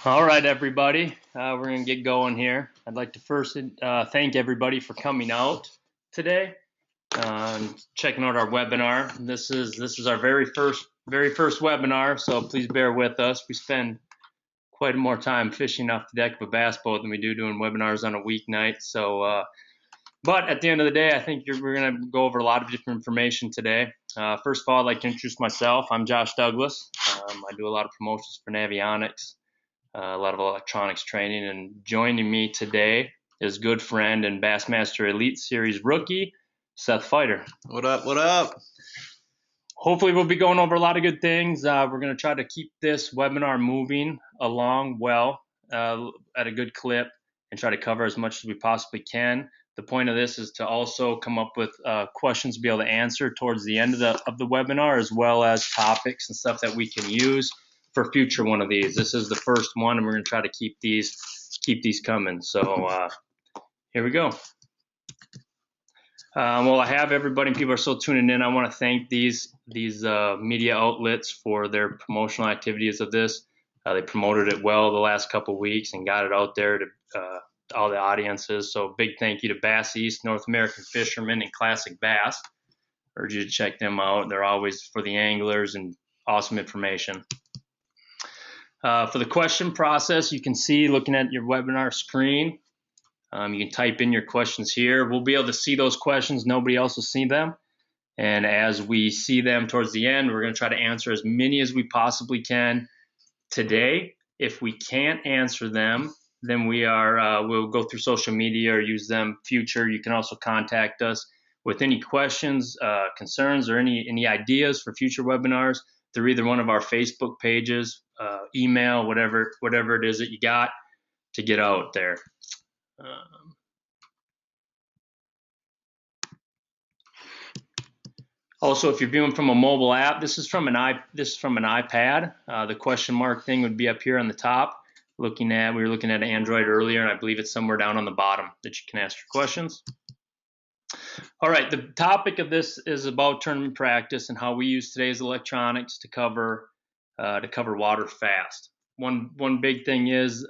All right, everybody, we're going to get going here. I'd like to first thank everybody for coming out today and checking out our webinar. This is our very first webinar, so please bear with us. We spend quite more time fishing off the deck of a bass boat than we do doing webinars on a weeknight. So, but at the end of the day, I think we're going to go over a lot of different information today. First of all, I'd like to introduce myself. I'm Josh Douglas. I do a lot of promotions for Navionics. A lot of electronics training, and joining me today is good friend and Bassmaster Elite Series rookie, Seth Feider. What up, what up? Hopefully we'll be going over a lot of good things. We're going to try to keep this webinar moving along well at a good clip and try to cover as much as we possibly can. The point of this is to also come up with questions to be able to answer towards the end of the webinar, as well as topics and stuff that we can use for future one of these. This is the first one, and we're going to try to keep these coming. So here we go. Well, I have everybody, and people are still tuning in. I want to thank these media outlets for their promotional activities of this. They promoted it well the last couple weeks and got it out there to all the audiences. So big thank you to Bass East, North American Fishermen, and Classic Bass. Urge you to check them out. They're always for the anglers and awesome information. For the question process, you can see looking at your webinar screen, you can type in your questions here. We'll be able to see those questions. Nobody else will see them. And as we see them towards the end, we're going to try to answer as many as we possibly can today. If we can't answer them, then we'll go through social media or use them future. You can also contact us with any questions, concerns, or any ideas for future webinars through either one of our Facebook pages, email, whatever it is that you got to get out there. Also, if you're viewing from a mobile app, this is from an iPad. The question mark thing would be up here on the top. We were looking at Android earlier, and I believe it's somewhere down on the bottom that you can ask your questions. All right, the topic of this is about tournament practice and how we use today's electronics to cover water fast. One big thing is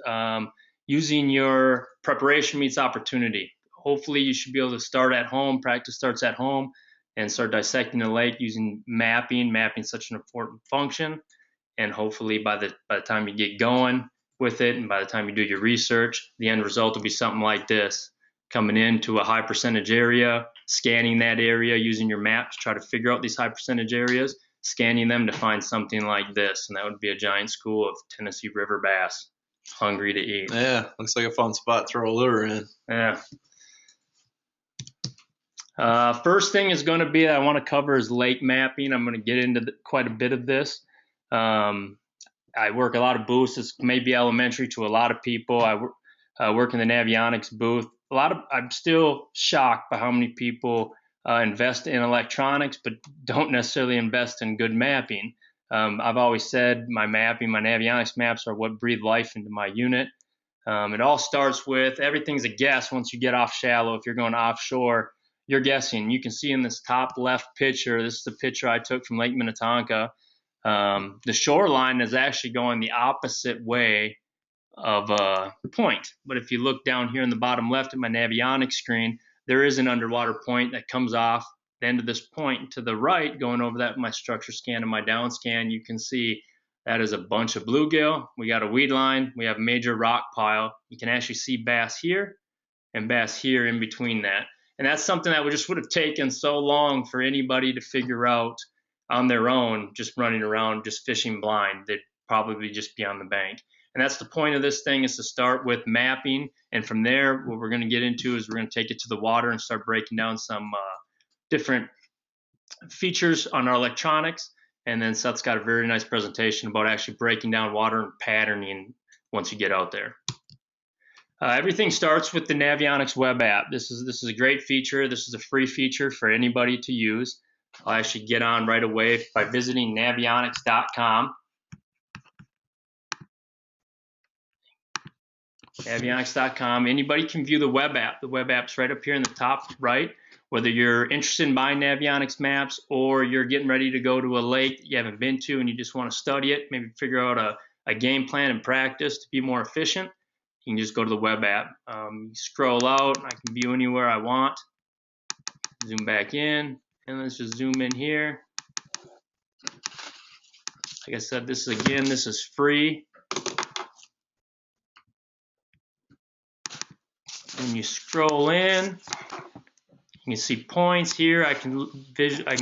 using your preparation meets opportunity. Hopefully you should be able to start at home, practice starts at home, and start dissecting the lake using mapping. Mapping is such an important function, and hopefully by the time you get going with it and by the time you do your research, the end result will be something like this. Coming into a high percentage area, scanning that area using your map to try to figure out these high percentage areas, scanning them to find something like this, and that would be a giant school of Tennessee river bass hungry to eat. Yeah, looks like a fun spot to throw a lure in. Yeah. First thing is going to be that I want to cover is lake mapping. I'm going to get into quite a bit of this. I work a lot of booths. This may be elementary to a lot of people. I work in the Navionics booth. I'm still shocked by how many people invest in electronics, but don't necessarily invest in good mapping. I've always said my Navionics maps are what breathe life into my unit. It all starts with everything's a guess once you get off shallow. If you're going offshore, you're guessing. You can see in this top left picture, this is the picture I took from Lake Minnetonka. The shoreline is actually going the opposite way of the point. But if you look down here in the bottom left at my Navionics screen, there is an underwater point that comes off the end of this point to the right. Going over that with my structure scan and my down scan, you can see that is a bunch of bluegill. We got a weed line. We have a major rock pile. You can actually see bass here and bass here in between that. And that's something that would have taken so long for anybody to figure out on their own, just running around, just fishing blind. They'd probably just be on the bank. And that's the point of this thing, is to start with mapping. And from there, what we're going to get into is we're going to take it to the water and start breaking down some different features on our electronics. And then Seth's got a very nice presentation about actually breaking down water and patterning once you get out there. Everything starts with the Navionics WebApp. This is a great feature. This is a free feature for anybody to use. I'll actually get on right away by visiting Navionics.com. Navionics.com. Anybody can view the web app. The web app's right up here in the top right. Whether you're interested in buying Navionics maps or you're getting ready to go to a lake that you haven't been to and you just want to study it, maybe figure out a game plan and practice to be more efficient, you can just go to the web app. Scroll out, I can view anywhere I want. Zoom back in, and let's just zoom in here. Like I said, this is free. When you scroll in, you can see points here. I can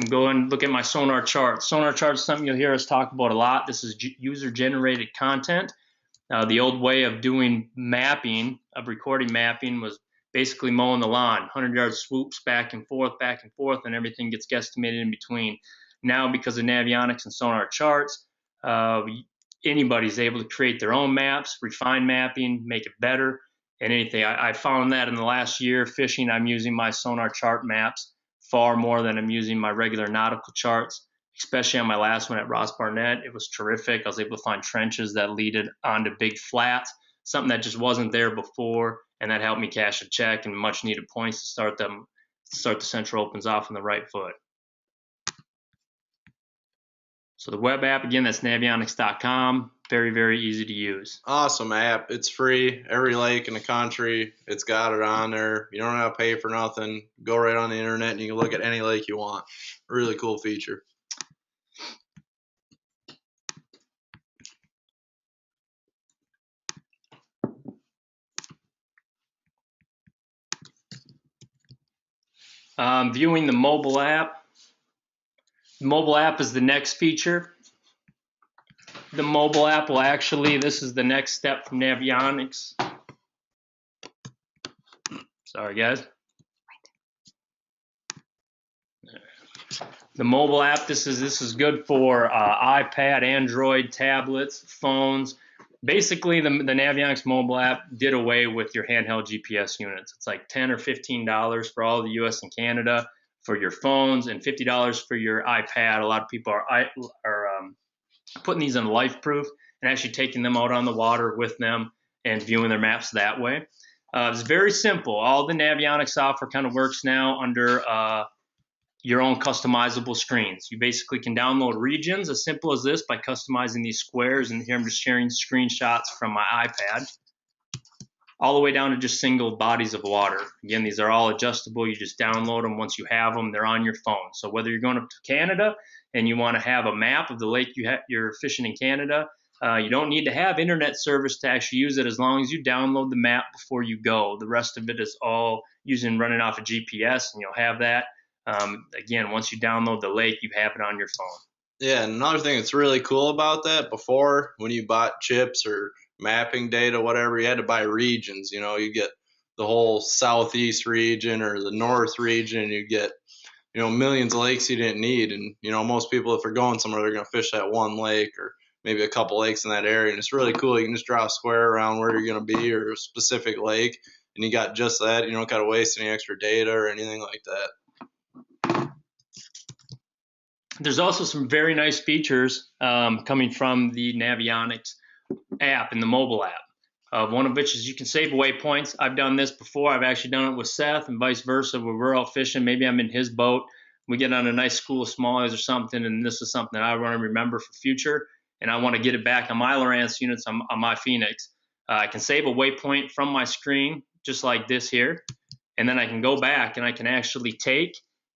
go and look at my Sonar chart. Sonar chart is something you'll hear us talk about a lot. This is user-generated content. The old way of doing mapping, of recording mapping, was basically mowing the lawn, 100-yard swoops back and forth, and everything gets guesstimated in between. Now, because of Navionics and Sonar charts, anybody's able to create their own maps, refine mapping, make it better, and anything. I found that in the last year fishing, I'm using my Sonar chart maps far more than I'm using my regular nautical charts, especially on my last one at Ross Barnett. It was terrific. I was able to find trenches that leaded onto big flats, something that just wasn't there before, and that helped me cash a check and much needed points to start the Central Opens off on the right foot. So the web app, again, that's navionics.com. Very, very easy to use. Awesome app. It's free. Every lake in the country, it's got it on there. You don't have to pay for nothing. Go right on the internet and you can look at any lake you want. Really cool feature. Viewing the mobile app. The mobile app is the next feature. The mobile app will actually, this is the next step from Navionics. Sorry, guys. The mobile app, this is good for iPad, Android, tablets, phones. Basically, the Navionics mobile app did away with your handheld GPS units. It's like $10 or $15 for all the US and Canada for your phones, and $50 for your iPad. A lot of people are putting these in LifeProof and actually taking them out on the water with them and viewing their maps that way. It's very simple. All the Navionics software kind of works now under your own customizable screens. You basically can download regions as simple as this by customizing these squares, and here I'm just sharing screenshots from my iPad, all the way down to just single bodies of water. Again, these are all adjustable. You just download them. Once you have them, they're on your phone. So whether you're going up to Canada and you want to have a map of the lake you're fishing in Canada, you don't need to have internet service to actually use it, as long as you download the map before you go. The rest of it is all running off of GPS, and you'll have that. Again, once you download the lake, you have it on your phone. Yeah, and another thing that's really cool about that, before, when you bought chips or mapping data, whatever, you had to buy regions. You know, you get the whole southeast region or the north region, you get, you know, millions of lakes you didn't need. And, you know, most people, if they're going somewhere, they're going to fish that one lake or maybe a couple lakes in that area. And it's really cool. You can just draw a square around where you're going to be or a specific lake, and you got just that. You don't got to waste any extra data or anything like that. There's also some very nice features coming from the Navionics app and the mobile app. One of which is you can save away points. I've done this before. I've actually done it with Seth and vice versa, where we're out fishing. Maybe I'm in his boat. We get on a nice school of smallies or something, and this is something that I want to remember for future, and I want to get it back on my Lowrance units on my Phoenix. I can save a waypoint from my screen, just like this here, and then I can go back and I can actually take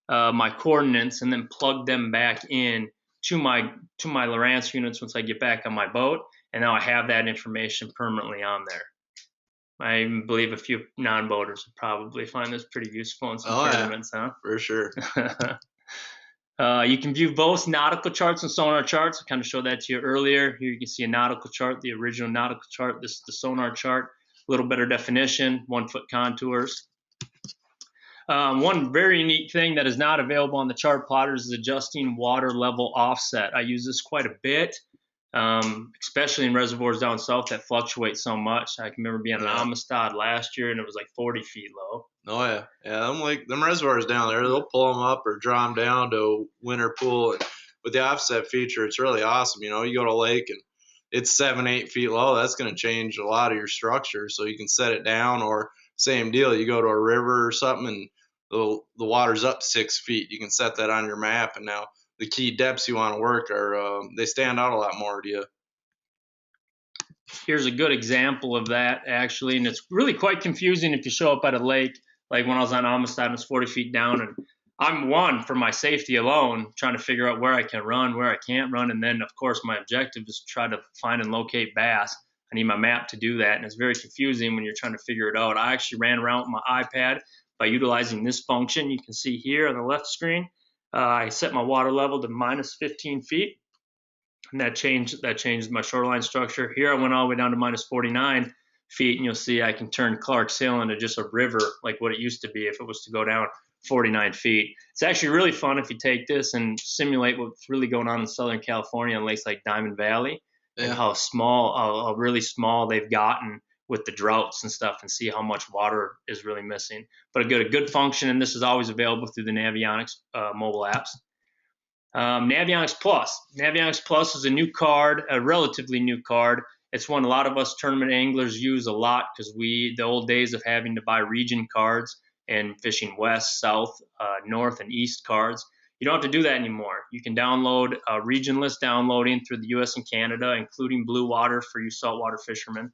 my coordinates and then plug them back in to my Lowrance units once I get back on my boat, and now I have that information permanently on there. I even believe a few non-boaters would probably find this pretty useful in some tournaments, huh? For sure. You can view both nautical charts and sonar charts. I kind of showed that to you earlier. Here you can see a nautical chart, the original nautical chart. This is the sonar chart. A little better definition, 1-foot contours. One very unique thing that is not available on the chart plotters is adjusting water level offset. I use this quite a bit, especially in reservoirs down south that fluctuate so much. I can remember being on Amistad last year, and it was like 40 feet low. Oh yeah, yeah. Them reservoirs down there, they'll pull them up or draw them down to a winter pool. And with the offset feature, it's really awesome. You know, you go to a lake and it's 7-8 feet low. That's going to change a lot of your structure, so you can set it down. Or same deal, you go to a river or something and the water's up 6 feet. You can set that on your map, and now the key depths you want to work are they stand out a lot more to you. here's a good example of that, actually. And it's really quite confusing if you show up at a lake, like when I was on Amistad, it's 40 feet down. And I'm one, for my safety alone, trying to figure out where I can run, where I can't run. And then, of course, my objective is to try to find and locate bass. I need my map to do that. And it's very confusing when you're trying to figure it out. I actually ran around with my iPad by utilizing this function. You can see here on the left screen, I set my water level to minus 15 feet. And that changed my shoreline structure. Here I went all the way down to minus 49 feet, and you'll see I can turn Clark's Hill into just a river like what it used to be if it was to go down 49 feet. It's actually really fun if you take this and simulate what's really going on in Southern California and lakes like Diamond Valley, and how really small they've gotten with the droughts and stuff, and see how much water is really missing. But a good function, and this is always available through the Navionics mobile apps. Navionics Plus. Navionics Plus is a new card, a relatively new card. It's one a lot of us tournament anglers use a lot because the old days of having to buy region cards and fishing west, south, north, and east cards. You don't have to do that anymore. You can download region-less downloading through the US and Canada, including blue water for you saltwater fishermen.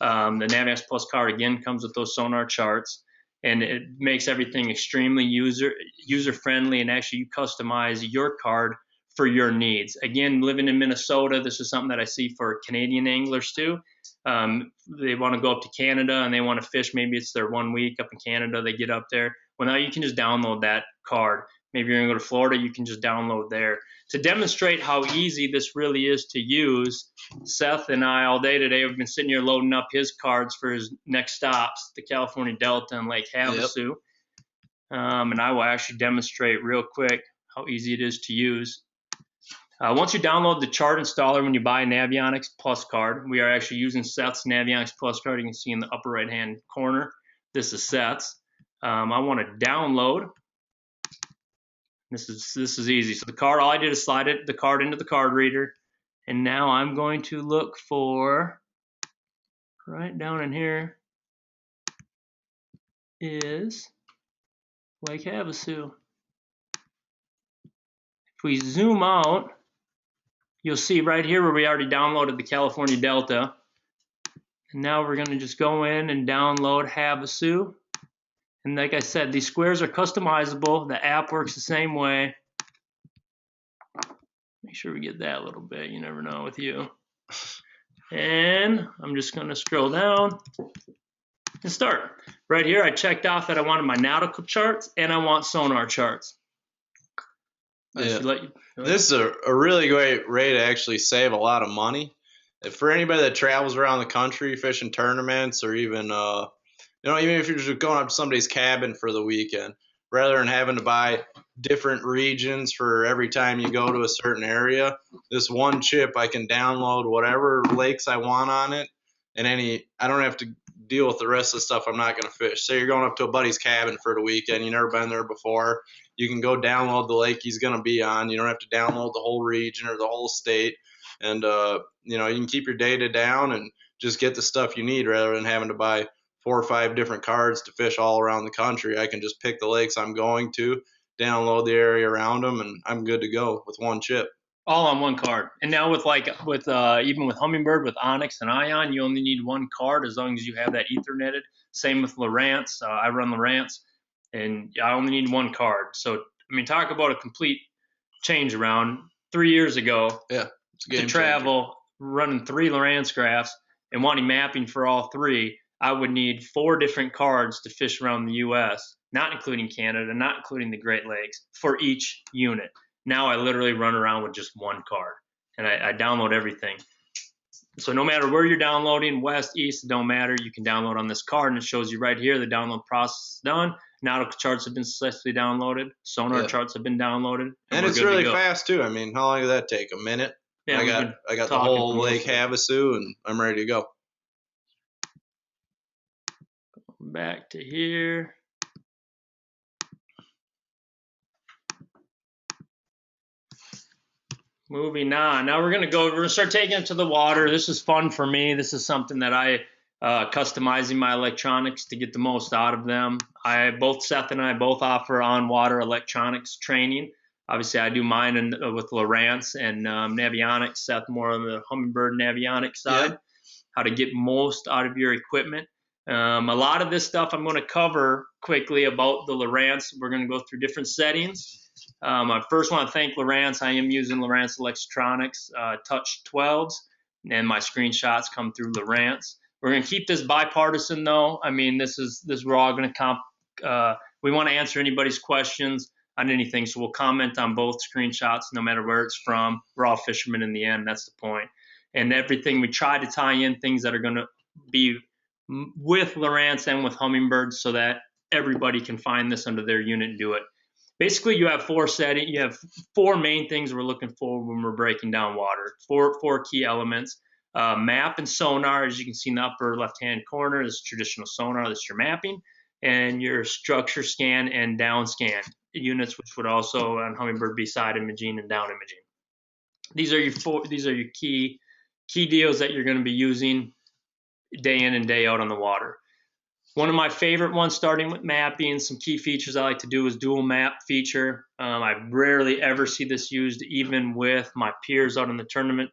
The Navionics Plus card, again, comes with those Sonar charts, and it makes everything extremely user-friendly, and actually you customize your card for your needs. Again, living in Minnesota, this is something that I see for Canadian anglers too. They want to go up to Canada and they want to fish. Maybe it's their 1 week up in Canada. They get up there. Well, now you can just download that card. Maybe you're going to go to Florida, you can just download there. To demonstrate how easy this really is to use, Seth and I all day today have been sitting here loading up his cards for his next stops, the California Delta and Lake Havasu. Yep. And I will actually demonstrate real quick how easy it is to use. Once you download the chart installer when you buy a Navionics Plus card, we are actually using Seth's Navionics Plus card. You can see in the upper right-hand corner, this is Seth's. I want to download. This is easy. So the card, all I did is slide the card into the card reader, and now I'm going to look for, right down in here is Lake Havasu. If we zoom out, you'll see right here where we already downloaded the California Delta. And now we're going to just go in and download Havasu. And like I said, these squares are customizable. The app works the same way. Make sure we get that a little bit. You never know with you. And I'm just going to scroll down and start. Right here, I checked off that I wanted my nautical charts and I want sonar charts. Yeah. This is a really great way to actually save a lot of money. For anybody that travels around the country fishing tournaments, or even even if you're just going up to somebody's cabin for the weekend, rather than having to buy different regions for every time you go to a certain area, this one chip I can download whatever lakes I want on it, and I don't have to deal with the rest of the stuff I'm not going to fish. Say you're going up to a buddy's cabin for the weekend, you've never been there before, you can go download the lake he's going to be on. You don't have to download the whole region or the whole state, and you can keep your data down and just get the stuff you need rather than having to buy 4 or 5 different cards to fish all around the country. I can just pick the lakes I'm going to, download the area around them, and I'm good to go with one chip. All on one card. And now even with Humminbird, with Onyx and Ion, you only need one card as long as you have that Ethernetted. Same with Lowrance. I run Lowrance, and I only need one card. So, talk about a complete change around. 3 years ago, it's a game to travel, running 3 Lowrance graphs and wanting mapping for all 3, I would need 4 different cards to fish around the U.S., not including Canada, not including the Great Lakes, for each unit. Now I literally run around with just one card, and I download everything. So no matter where you're downloading, west, east, it don't matter. You can download on this card, and it shows you right here the download process is done. NauticalCharts have been successfully downloaded. SonarCharts have been downloaded. And it's really fast, too. How long did that take? A minute? Yeah, I got the whole Lake Havasu, and I'm ready to go. Back to here. Moving on. Now we're going to start taking it to the water. This is fun for me. This is something that I customizing my electronics to get the most out of them. Seth and I both offer on-water electronics training. Obviously, I do mine with Lowrance and Navionics. Seth more on the Humminbird Navionics side. how to get most out of your equipment. A lot of this stuff I'm going to cover quickly about the Lowrance. We're going to go through different settings. I first want to thank Lowrance. I am using Lowrance Electronics Touch 12s, and my screenshots come through Lowrance. We're going to keep this bipartisan, though. I mean, we're all going to we want to answer anybody's questions on anything, so we'll comment on both screenshots no matter where it's from. We're all fishermen in the end. That's the point. And everything, we try to tie in things that are going to be with Lowrance and with Humminbird so that everybody can find this under their unit and do it. Basically, you have four main things we're looking for when we're breaking down water. Four key elements. Map and sonar, as you can see in the upper left-hand corner, this is traditional sonar. That's your mapping. And your structure scan and down scan units, which would also on Humminbird be side imaging and down imaging. These are your key deals that you're going to be using day in and day out on the water. One of my favorite ones, starting with mapping, some key features I like to do is dual map feature. I rarely ever see this used, even with my peers out on the tournament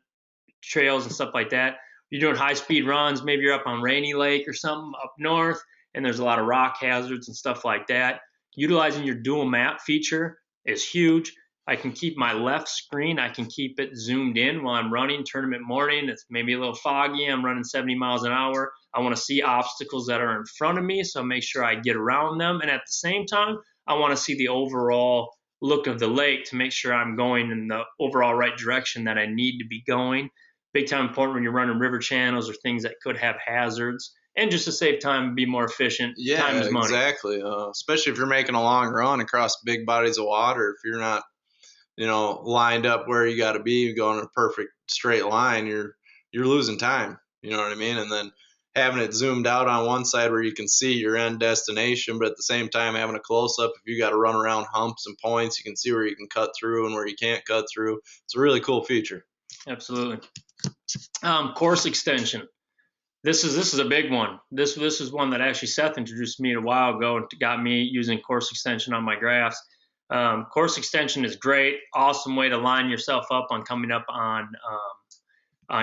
trails and stuff like that. You're doing high-speed runs, maybe you're up on Rainy Lake or something up north, and there's a lot of rock hazards and stuff like that. Utilizing your dual map feature is huge. I can keep my left screen, I can keep it zoomed in while I'm running tournament morning. It's maybe a little foggy, I'm running 70 miles an hour. I want to see obstacles that are in front of me, so make sure I get around them. And at the same time, I want to see the overall look of the lake to make sure I'm going in the overall right direction that I need to be going. Big time important when you're running river channels or things that could have hazards. And just to save time and be more efficient. Yeah, time is money. Exactly. Especially if you're making a long run across big bodies of water. If you're not, lined up where you got to be, going in a perfect straight line, you're losing time. You know what I mean? And then having it zoomed out on one side where you can see your end destination, but at the same time having a close up, if you got to run around humps and points, you can see where you can cut through and where you can't cut through. It's a really cool feature. Absolutely. Course extension. This is a big one. This is one that actually Seth introduced me a while ago and got me using course extension on my graphs. Course extension is great, awesome way to line yourself up on coming up on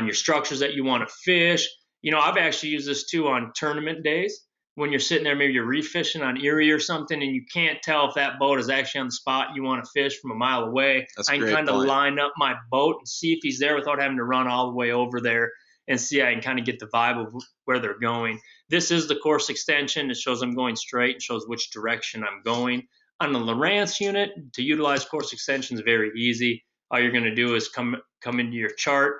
your structures that you want to fish. I've actually used this too on tournament days when you're sitting there, maybe you're reef fishing on Erie or something, and you can't tell if that boat is actually on the spot you want to fish from a mile away. I can kind of line up my boat and see if he's there without having to run all the way over there and see I can kind of get the vibe of where they're going. This is the course extension. It shows I'm going straight and shows which direction I'm going. On the Lowrance unit, to utilize course extension is very easy. All you're going to do is come into your chart,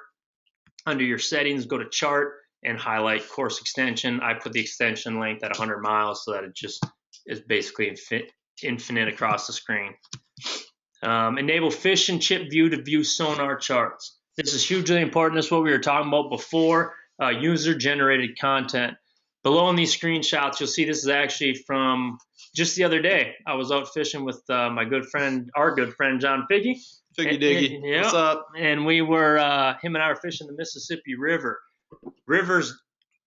under your settings, go to chart, and highlight course extension. I put the extension length at 100 miles so that it just is basically infinite across the screen. Enable fish and chip view to view sonar charts. This is hugely important. This is what we were talking about before, user-generated content. Below in these screenshots, you'll see this is actually from just the other day. I was out fishing with our good friend, John Figgy. Figgy Diggy, yeah, what's up? And we were, him and I were fishing the Mississippi River. Rivers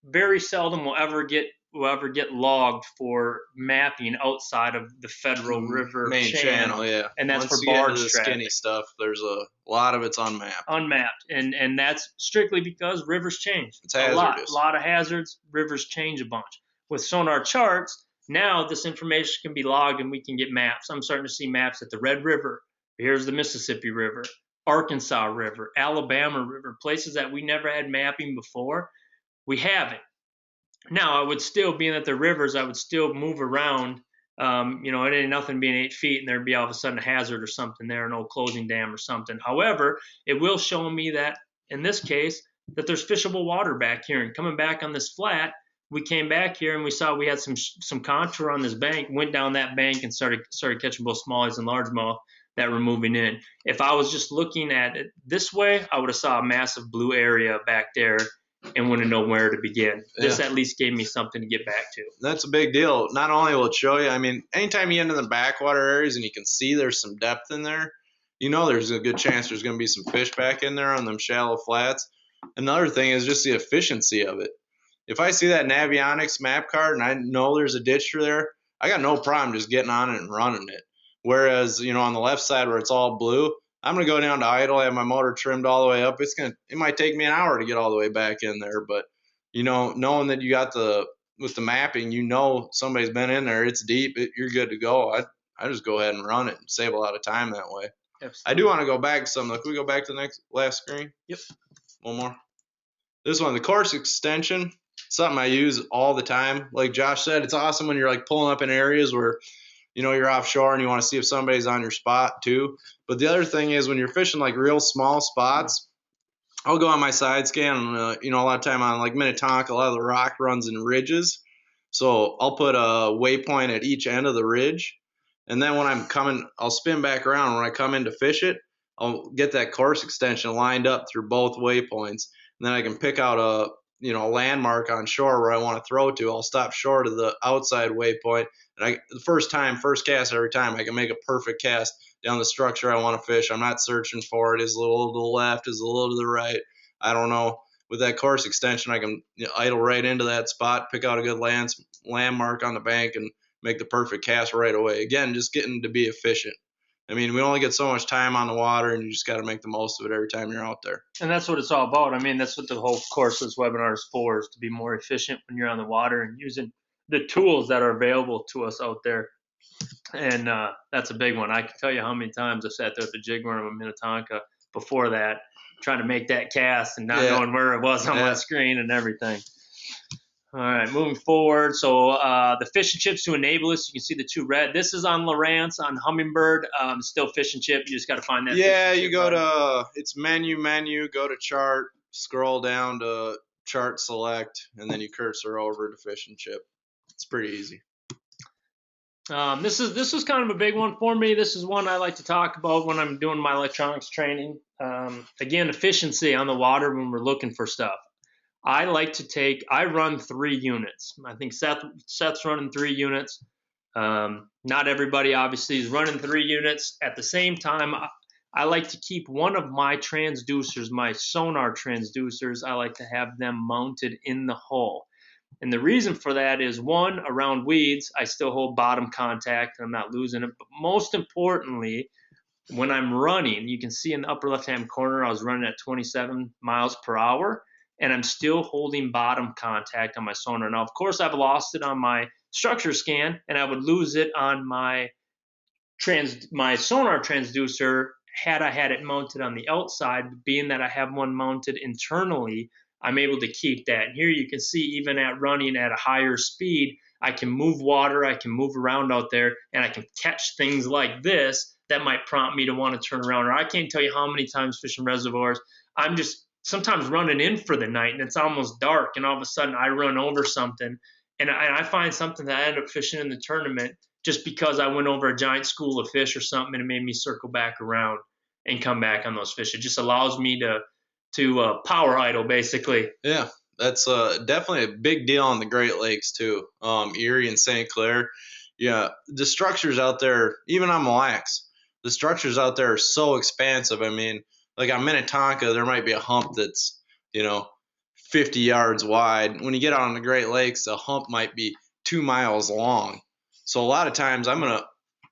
very seldom will ever get logged for mapping outside of the federal river main channel, yeah. And that's Once for barge traffic. Skinny stuff, there's a lot of it's unmapped. And that's strictly because rivers change. It's hazardous. A lot of hazards. Rivers change a bunch. With sonar charts, now this information can be logged and we can get maps. I'm starting to see maps at the Red River. Here's the Mississippi River, Arkansas River, Alabama River, places that we never had mapping before. We have it. Now, I would still, being that they're rivers, I would still move around. It ain't nothing being 8 feet and there'd be all of a sudden a hazard or something there, an old closing dam or something. However, it will show me that, in this case, that there's fishable water back here. And coming back on this flat, we came back here and we saw we had some contour on this bank, went down that bank and started catching both smallies and largemouth that were moving in. If I was just looking at it this way, I would have saw a massive blue area back there and wouldn't know where to begin. Yeah. This at least gave me something to get back to. That's a big deal. Not only will it show you, anytime you get into the backwater areas and you can see there's some depth in there, there's a good chance there's going to be some fish back in there on them shallow flats. Another thing is just the efficiency of it. If I see that Navionics map card and I know there's a ditch through there, I got no problem just getting on it and running it. Whereas, on the left side where it's all blue, I'm going to go down to idle, have my motor trimmed all the way up. It might take me an hour to get all the way back in there, but knowing that you got with the mapping, somebody's been in there, it's deep, you're good to go. I just go ahead and run it and save a lot of time that way. Absolutely. I do want to go back to something. Can we go back to the last screen? Yep. One more. This one, the course extension, something I use all the time. Like Josh said, it's awesome when you're like pulling up in areas where you're offshore and you want to see if somebody's on your spot too. But the other thing is when you're fishing like real small spots, I'll go on my side scan. A lot of time on like Minnetonka, a lot of the rock runs in ridges. So I'll put a waypoint at each end of the ridge. And then when I'm coming, I'll spin back around. When I come in to fish it, I'll get that course extension lined up through both waypoints. And then I can pick out a landmark on shore where I want to throw to. I'll stop short of the outside waypoint. And the first cast every time, I can make a perfect cast down the structure I want to fish. I'm not searching for it. Is it a little to the left? Is it a little to the right? I don't know. With that course extension, I can idle right into that spot, pick out a good landmark on the bank, and make the perfect cast right away. Again, just getting to be efficient. I mean, we only get so much time on the water, and you just got to make the most of it every time you're out there. And that's what it's all about. I mean, that's what the whole course of this webinar is for, is to be more efficient when you're on the water and using the tools that are available to us out there. And that's a big one. I can tell you how many times I sat there at the jig run of Minnetonka before that, trying to make that cast and not knowing where it was on my screen and everything. All right, moving forward. So the fishing chips to enable this, you can see the two red. This is on Lowrance. On Humminbird, still fishing chip. You just got to find that. Yeah, you go to it's menu, go to chart, scroll down to chart select, and then you cursor over to fishing chip. It's pretty easy. This is kind of a big one for me. This is one I like to talk about when I'm doing my electronics training. Again, efficiency on the water when we're looking for stuff. I run 3 units. I think Seth's running 3 units. Not everybody obviously is running 3 units. At the same time, I like to keep one of my transducers, my Sonar transducers, I like to have them mounted in the hull. And the reason for that is, one, around weeds, I still hold bottom contact and I'm not losing it. But most importantly, when I'm running, you can see in the upper left-hand corner, I was running at 27 miles per hour. And I'm still holding bottom contact on my sonar. Now, of course, I've lost it on my structure scan, and I would lose it on my sonar transducer had I had it mounted on the outside. Being that I have one mounted internally, I'm able to keep that. And here you can see, even at running at a higher speed, I can move water, I can move around out there, and I can catch things like this that might prompt me to want to turn around. Or I can't tell you how many times fishing reservoirs, I'm just sometimes running in for the night and it's almost dark, and all of a sudden I run over something and I find something that I end up fishing in the tournament just because I went over a giant school of fish or something, and it made me circle back around and come back on those fish. It just allows me to power idle, basically. Yeah, that's definitely a big deal on the Great Lakes too. Erie and St. Clair. Yeah, the structures out there, even on Mille Lacs, the structures out there are so expansive. I mean, like on Minnetonka, there might be a hump that's 50 yards wide. When you get out on the Great Lakes, a hump might be 2 miles long. So a lot of times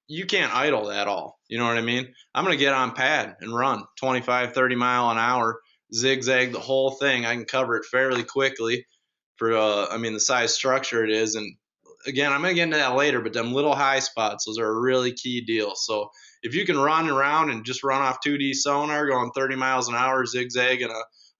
you can't idle that all. You know what I mean? I'm going to get on pad and run 25, 30 mile an hour, zigzag the whole thing. I can cover it fairly quickly for, the size structure it is. And again, I'm going to get into that later, but them little high spots, those are a really key deal. So if you can run around and just run off 2D sonar going 30 miles an hour, zigzagging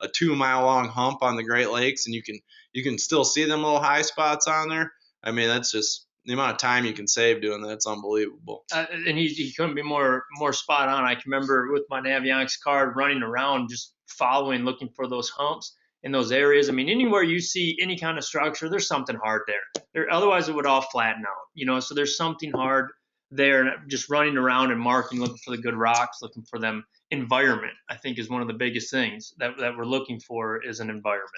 a 2 mile long hump on the Great Lakes, and you can still see them little high spots on there. I mean, that's just the amount of time you can save doing that's unbelievable. And he couldn't be more spot on. I can remember with my Navionics card running around, just following, looking for those humps in those areas. I mean, anywhere you see any kind of structure, there's something hard there. Otherwise, it would all flatten out. So there's something hard there. And just running around and marking, looking for the good rocks, looking for them. Environment, I think, is one of the biggest things that we're looking for, is an environment.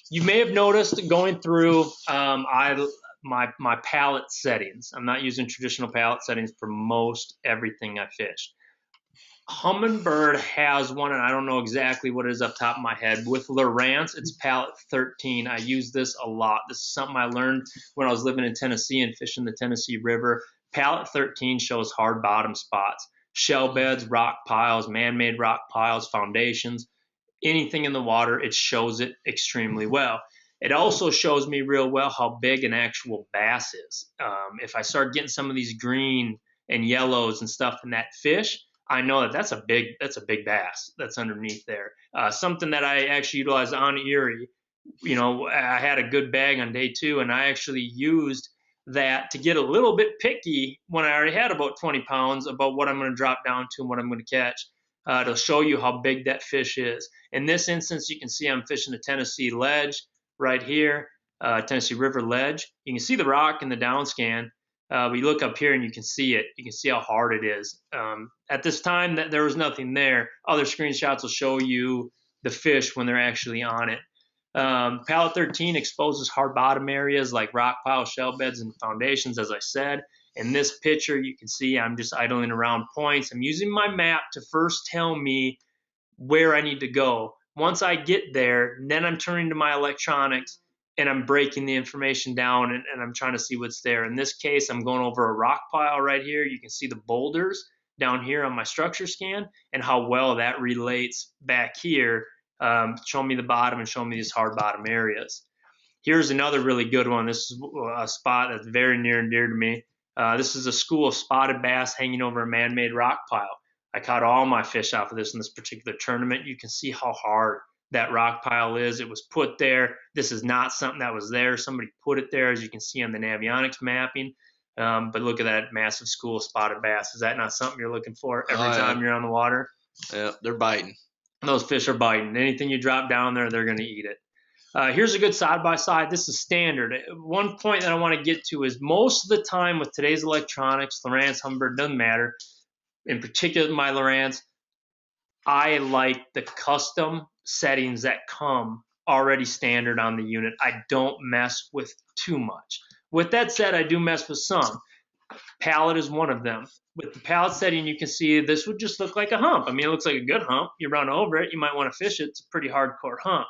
You may have noticed going through my palette settings. I'm not using traditional palette settings for most everything I fish. Humminbird has one, and I don't know exactly what it is off the top of my head. With Lowrance, it's Pallete 13. I use this a lot. This is something I learned when I was living in Tennessee and fishing the Tennessee River. Pallete 13 shows hard bottom spots, shell beds, rock piles, man-made rock piles, foundations, anything in the water. It shows it extremely well. It also shows me real well how big an actual bass is. If I start getting some of these green and yellows and stuff in that fish, I know that that's a big bass that's underneath there. Something that I actually utilized on Erie, I had a good bag on day 2, and I actually used that to get a little bit picky when I already had about 20 pounds about what I'm going to drop down to and what I'm going to catch. To show you how big that fish is. In this instance, you can see I'm fishing the Tennessee ledge right here, Tennessee River ledge. You can see the rock in the down scan. We look up here and you can see it. You can see how hard it is. At this time, there was nothing there. Other screenshots will show you the fish when they're actually on it. Pallete 13 exposes hard bottom areas like rock piles, shell beds, and foundations, as I said. In this picture, you can see I'm just idling around points. I'm using my map to first tell me where I need to go. Once I get there, then I'm turning to my electronics and I'm breaking the information down and I'm trying to see what's there. In this case, I'm going over a rock pile right here. You can see the boulders down here on my structure scan and how well that relates back here, showing me the bottom and showing me these hard bottom areas. Here's another really good one. This is a spot that's very near and dear to me. This is a school of spotted bass hanging over a man-made rock pile. I caught all my fish off of this in this particular tournament. You can see how hard that rock pile is. It was put there. This is not something that was there. Somebody put it there, as you can see on the Navionics mapping. But look at that massive school of spotted bass. Is that not something you're looking for every time you're on the water? Yeah, they're biting. Those fish are biting. Anything you drop down there, they're going to eat it. Here's a good side-by-side. This is standard. One point that I want to get to is most of the time with today's electronics, Lowrance, Humber, doesn't matter. In particular, my Lowrance, I like the custom settings that come already standard on the unit. I don't mess with too much. With that said, I do mess with some. Pallete is one of them. With the Pallete setting, you can see this would just look like a hump. I mean, it looks like a good hump. You run over it, you might want to fish it. It's a pretty hardcore hump.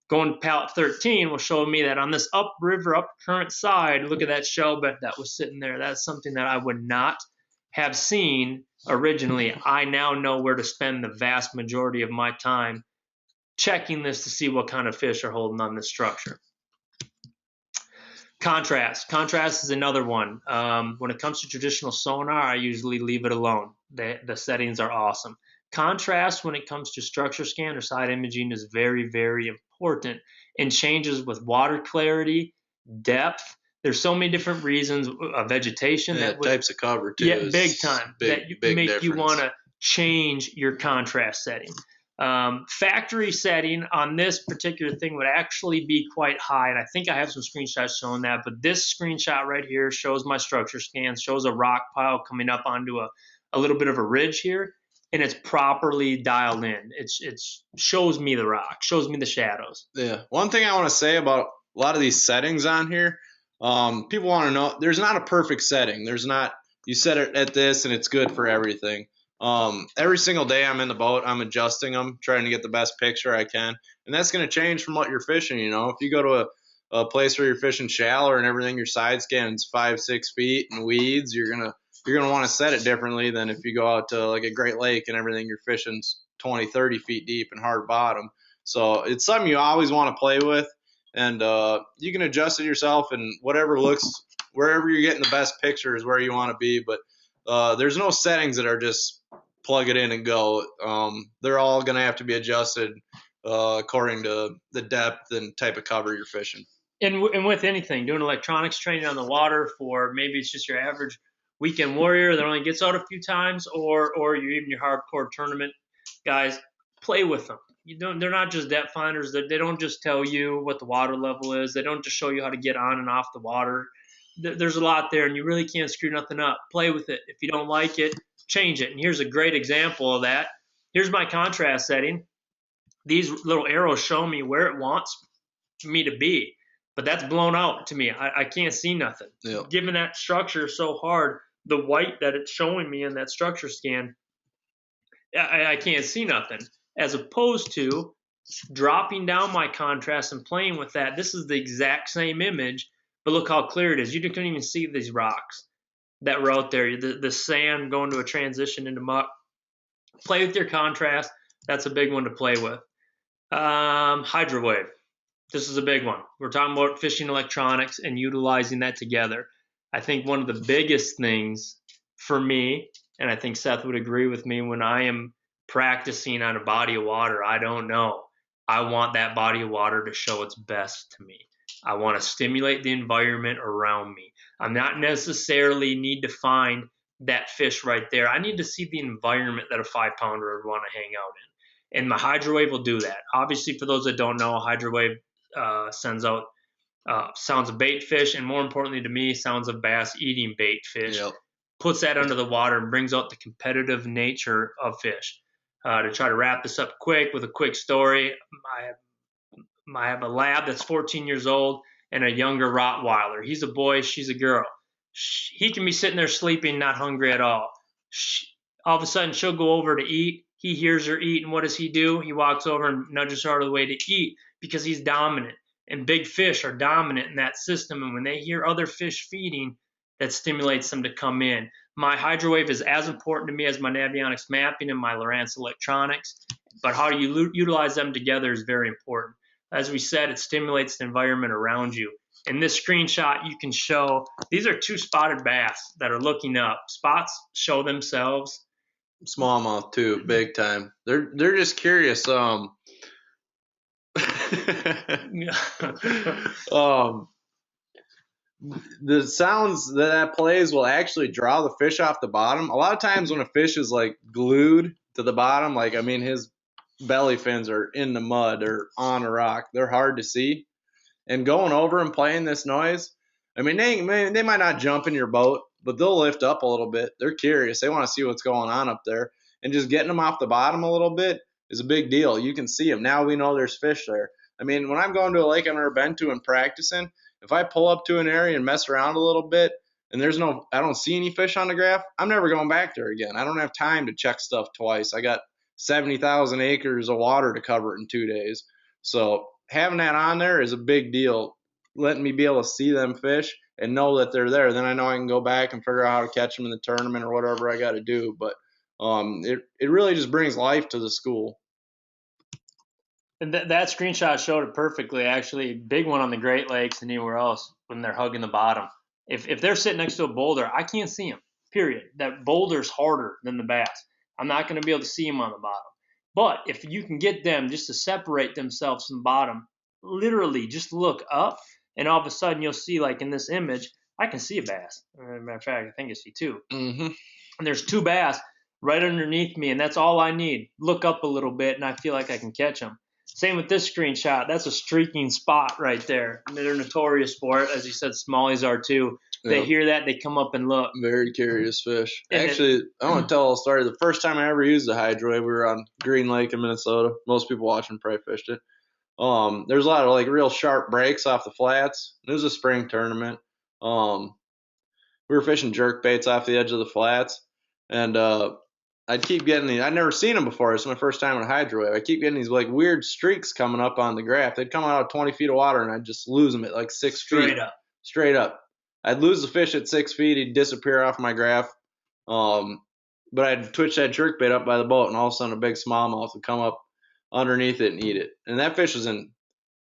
Going to Pallete 13 will show me that on this upriver, up current side, look at that shell bed that was sitting there. That's something that I would not have seen originally. I now know where to spend the vast majority of my time checking this to see what kind of fish are holding on this structure. Contrast. Contrast is another one. When it comes to traditional sonar, I usually leave it alone. The settings are awesome. Contrast when it comes to structure scan or side imaging is very, very important, and changes with water clarity, depth. There's so many different reasons, vegetation. Yeah, types of cover too. Yeah, big time. That make difference. You want to change your contrast setting. Factory setting on this particular thing would actually be quite high, and I think I have some screenshots showing that, but this screenshot right here shows my structure scan, shows a rock pile coming up onto a little bit of a ridge here, and it's properly dialed in. It shows me the rock, shows me the shadows. Yeah. One thing I want to say about a lot of these settings on here, people want to know, there's not a perfect setting. There's not, you set it at this and it's good for everything. Every single day I'm in the boat, I'm adjusting them, trying to get the best picture I can. And that's going to change from what you're fishing. You know, if you go to a place where you're fishing shallower and everything, your side scan's 5-6 feet and weeds, you're going to want to set it differently than if you go out to like a Great Lake and everything you're fishing's 20-30 feet deep and hard bottom. So it's something you always want to play with, and you can adjust it yourself, and wherever you're getting the best picture is where you want to be. But there's no settings that are just plug it in and go. They're all going to have to be adjusted according to the depth and type of cover you're fishing. And with anything, doing electronics training on the water, for maybe it's just your average weekend warrior that only gets out a few times, or you're even your hardcore tournament guys, play with them. They're not just depth finders. They don't just tell you what the water level is. They don't just show you how to get on and off the water. There's a lot there, and you really can't screw nothing up. Play with it. If you don't like it, change it. And here's a great example of that. Here's my contrast setting. These little arrows show me where it wants me to be, but that's blown out to me. I can't see nothing. Yep. Given that structure so hard, the white that it's showing me in that structure scan, I can't see nothing. As opposed to dropping down my contrast and playing with that, this is the exact same image, but look how clear it is. You couldn't even see these rocks that were out there, the sand going to a transition into muck. Play with your contrast. That's a big one to play with. Hydrowave. this is a big one. We're talking about fishing electronics and utilizing that together. I think one of the biggest things for me, and I think Seth would agree with me, when I am practicing on a body of water, I don't know. I want that body of water to show its best to me. I want to stimulate the environment around me. I'm not necessarily need to find that fish right there. I need to see the environment that a 5-pounder would want to hang out in. And my hydrowave will do that. Obviously, for those that don't know, hydrowave sends out sounds of bait fish, and more importantly to me, sounds of bass eating bait fish. Yep. Puts that under the water and brings out the competitive nature of fish. To try to wrap this up quick with a quick story, I have a lab that's 14 years old and a younger Rottweiler. He's a boy, she's a girl. He can be sitting there sleeping, not hungry at all. All of a sudden, she'll go over to eat. He hears her eat, and what does he do? He walks over and nudges her out of the way to eat because he's dominant. And big fish are dominant in that system. And when they hear other fish feeding, that stimulates them to come in. My hydrowave is as important to me as my Navionics mapping and my Lowrance electronics. But how you utilize them together is very important. As we said, it stimulates the environment around you. In this screenshot, you can show these are 2 spotted bass that are looking up. Spots show themselves. Smallmouth too, big time. They're just curious. The sounds that plays will actually draw the fish off the bottom. A lot of times when a fish is like glued to the bottom, like I mean his belly fins are in the mud or on a rock, they're hard to see. And going over and playing this noise, I mean they might not jump in your boat, but they'll lift up a little bit. They're curious. They want to see what's going on up there. And just getting them off the bottom a little bit is a big deal. You can see them. Now we know there's fish there. I mean, when I'm going to a lake I've never been to and practicing, if I pull up to an area and mess around a little bit and I don't see any fish on the graph, I'm never going back there again. I don't have time to check stuff twice. I got 70,000 acres of water to cover in 2 days. So having that on there is a big deal, letting me be able to see them fish and know that they're there. Then I know I can go back and figure out how to catch them in the tournament or whatever I got to do. But it really just brings life to the school. And that screenshot showed it perfectly. Actually, big one on the Great Lakes and anywhere else when they're hugging the bottom. If they're sitting next to a boulder, I can't see them. Period. That boulder's harder than the bass. I'm not going to be able to see them on the bottom. But if you can get them just to separate themselves from the bottom, literally just look up, and all of a sudden you'll see, like in this image, I can see a bass. As a matter of fact, I think I see 2. And there's 2 bass right underneath me, and that's all I need. Look up a little bit, and I feel like I can catch them. Same with this screenshot. That's a streaking spot right there. They're notorious for it. As you said, smallies are too. They hear that, they come up and look. Very curious fish. Actually, I want to tell a story. The first time I ever used a hydrowave, we were on Green Lake in Minnesota. Most people watching probably fished it. There's a lot of like real sharp breaks off the flats. It was a spring tournament. We were fishing jerk baits off the edge of the flats, and I'd keep getting these. I'd never seen them before. It's my first time in a hydrowave. I keep getting these like weird streaks coming up on the graph. They'd come out of 20 feet of water, and I'd just lose them at like 6 feet. Straight up. I'd lose the fish at 6 feet. He'd disappear off my graph. But I'd twitch that jerk bait up by the boat, and all of a sudden a big smallmouth would come up underneath it and eat it. And that fish was in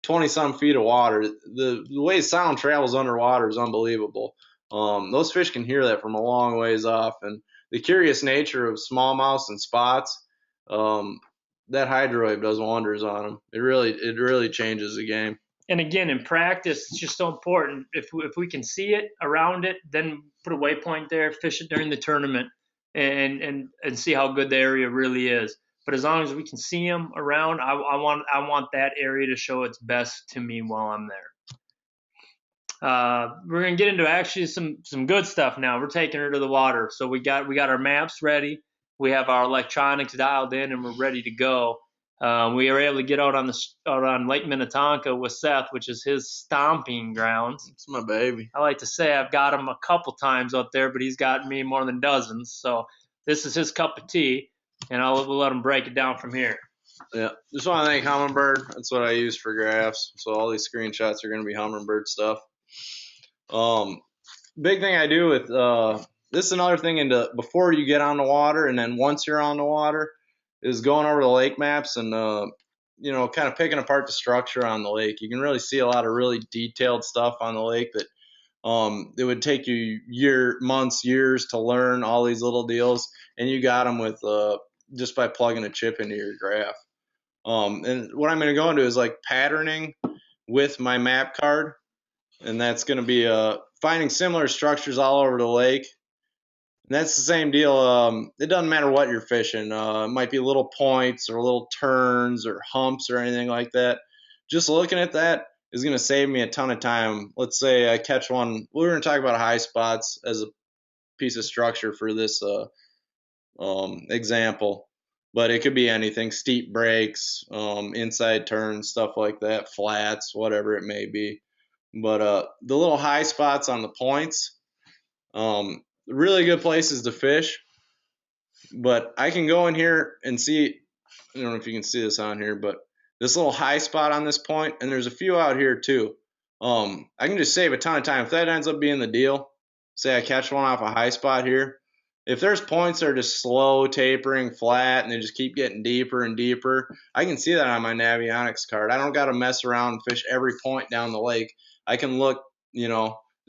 20-some feet of water. The way sound travels underwater is unbelievable. Those fish can hear that from a long ways off, and the curious nature of smallmouths and spots, that hydrowave does wonders on them. It really changes the game. And again, in practice, it's just so important. If we can see it around it, then put a waypoint there, fish it during the tournament, and see how good the area really is. But as long as we can see them around, I want that area to show its best to me while I'm there. We're gonna get into actually some good stuff now. We're taking her to the water, so we got our maps ready. We have our electronics dialed in, and we're ready to go. We were able to get out on Lake Minnetonka with Seth, which is his stomping grounds. It's my baby. I like to say I've got him a couple times out there, but he's got me more than dozens. So this is his cup of tea, and we'll let him break it down from here. Yeah, just want to thank Humminbird. That's what I use for graphs. So all these screenshots are going to be Humminbird stuff. Big thing I do with this is another thing before you get on the water, and then once you're on the water, is going over the lake maps and kind of picking apart the structure on the lake. You can really see a lot of really detailed stuff on the lake that it would take you months, years to learn all these little deals, and you got them with just by plugging a chip into your graph. And what I'm going to go into is like patterning with my map card, and that's going to be finding similar structures all over the lake. And that's the same deal. It doesn't matter what you're fishing. It might be little points or little turns or humps or anything like that. Just looking at that is going to save me a ton of time. Let's say I catch one. We're going to talk about high spots as a piece of structure for this example, but it could be anything: steep breaks, inside turns, stuff like that, flats, whatever it may be. But the little high spots on the points, really good places to fish. But I can go in here and see, I don't know if you can see this on here, but this little high spot on this point, and there's a few out here too. I can just save a ton of time. If that ends up being the deal, say I catch one off a high spot here, if there's points that are just slow tapering flat and they just keep getting deeper and deeper, I can see that on my Navionics card. I don't got to mess around and fish every point down the lake. I can look,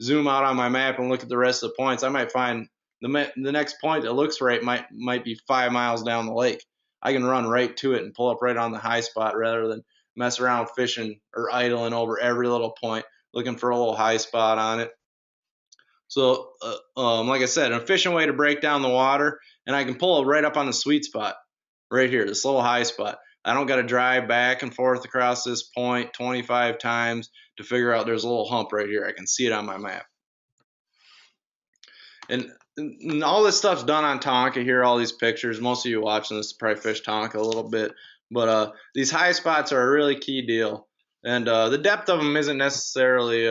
zoom out on my map and look at the rest of the points. I might find the next point that looks right might be 5 miles down the lake. I can run right to it and pull up right on the high spot rather than mess around fishing or idling over every little point looking for a little high spot on it. So, like I said, an efficient way to break down the water, and I can pull it right up on the sweet spot right here, this little high spot. I don't got to drive back and forth across this point 25 times to figure out there's a little hump right here. I can see it on my map. And all this stuff's done on Tonka here, all these pictures. Most of you watching this probably fish Tonka a little bit. But these high spots are a really key deal. And the depth of them isn't necessarily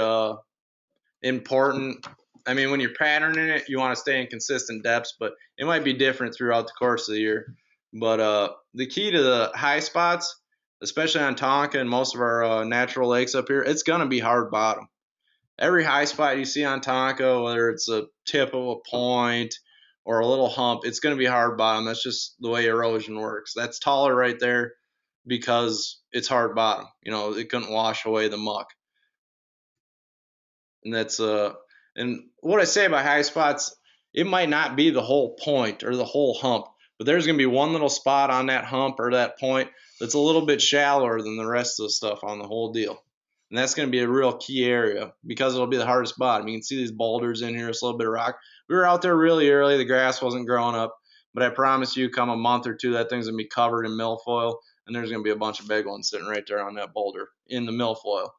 important. I mean, when you're patterning it, you want to stay in consistent depths, but it might be different throughout the course of the year. But the key to the high spots, especially on Tonka and most of our natural lakes up here, it's going to be hard bottom. Every high spot you see on Tonka, whether it's a tip of a point or a little hump, it's going to be hard bottom. That's just the way erosion works. That's taller right there because it's hard bottom. It couldn't wash away the muck. And that's and what I say about high spots, it might not be the whole point or the whole hump, but there's going to be one little spot on that hump or that point that's a little bit shallower than the rest of the stuff on the whole deal. And that's going to be a real key area because it'll be the hardest bottom. You can see these boulders in here, it's a little bit of rock. We were out there really early, the grass wasn't growing up, but I promise you, come a month or two, that thing's going to be covered in milfoil, and there's going to be a bunch of big ones sitting right there on that boulder in the milfoil.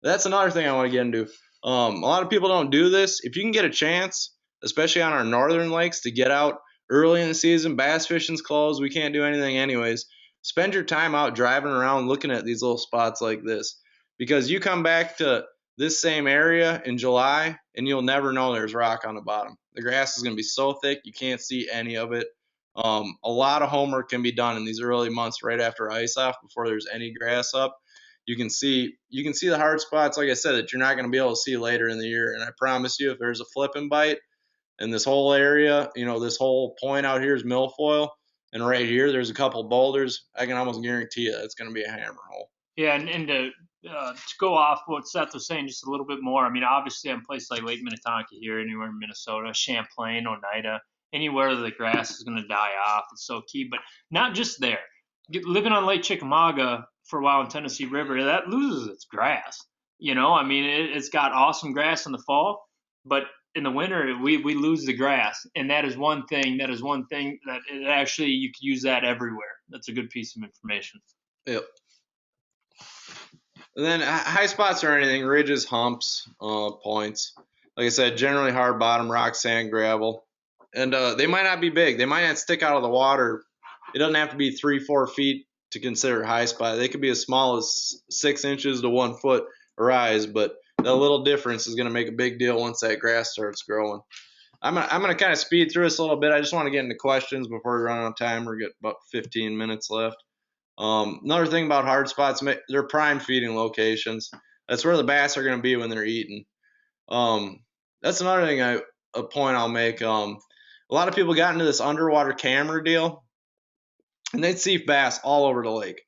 That's another thing I want to get into. A lot of people don't do this. If you can get a chance, especially on our northern lakes, to get out early in the season, bass fishing's closed, we can't do anything anyways. Spend your time out driving around looking at these little spots like this, because you come back to this same area in July and you'll never know there's rock on the bottom. The grass is going to be so thick you can't see any of it. A lot of homework can be done in these early months right after ice off before there's any grass up. You can see the hard spots, like I said, that you're not going to be able to see later in the year. And I promise you, if there's a flip and bite and this whole area, this whole point out here is milfoil, and right here there's a couple boulders, I can almost guarantee you it's going to be a hammer hole. Yeah, and to go off what Seth was saying just a little bit more, I mean, obviously on places like Lake Minnetonka here, anywhere in Minnesota, Champlain, Oneida, anywhere the grass is going to die off, it's so key. But not just there. Living on Lake Chickamauga for a while in Tennessee River, that loses its grass. I mean, it's got awesome grass in the fall, but in the winter we lose the grass, and that is one thing that it actually you can use that everywhere. That's a good piece of information. Yep. And then high spots are anything: ridges, humps, points. Like I said, generally hard bottom, rock, sand, gravel. And they might not be big. They might not stick out of the water. It doesn't have to be 3-4 feet to consider a high spot. They could be as small as 6 inches to 1 foot rise, but that little difference is going to make a big deal once that grass starts growing. I'm gonna kind of speed through this a little bit. I just want to get into questions before we run out of time. We're got about 15 minutes left. Another thing about hard spots, they're prime feeding locations. That's where the bass are going to be when they're eating. That's another thing a point I'll make. A lot of people got into this underwater camera deal, and they'd see bass all over the lake.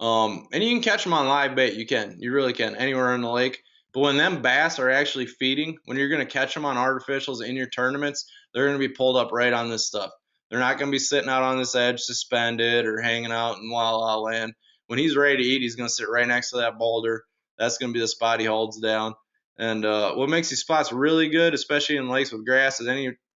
And you can catch them on live bait. You really can, anywhere in the lake. But when them bass are actually feeding, when you're going to catch them on artificials in your tournaments, they're going to be pulled up right on this stuff. They're not going to be sitting out on this edge suspended or hanging out in la land. When he's ready to eat, he's going to sit right next to that boulder. That's going to be the spot he holds down. And what makes these spots really good, especially in lakes with grass, is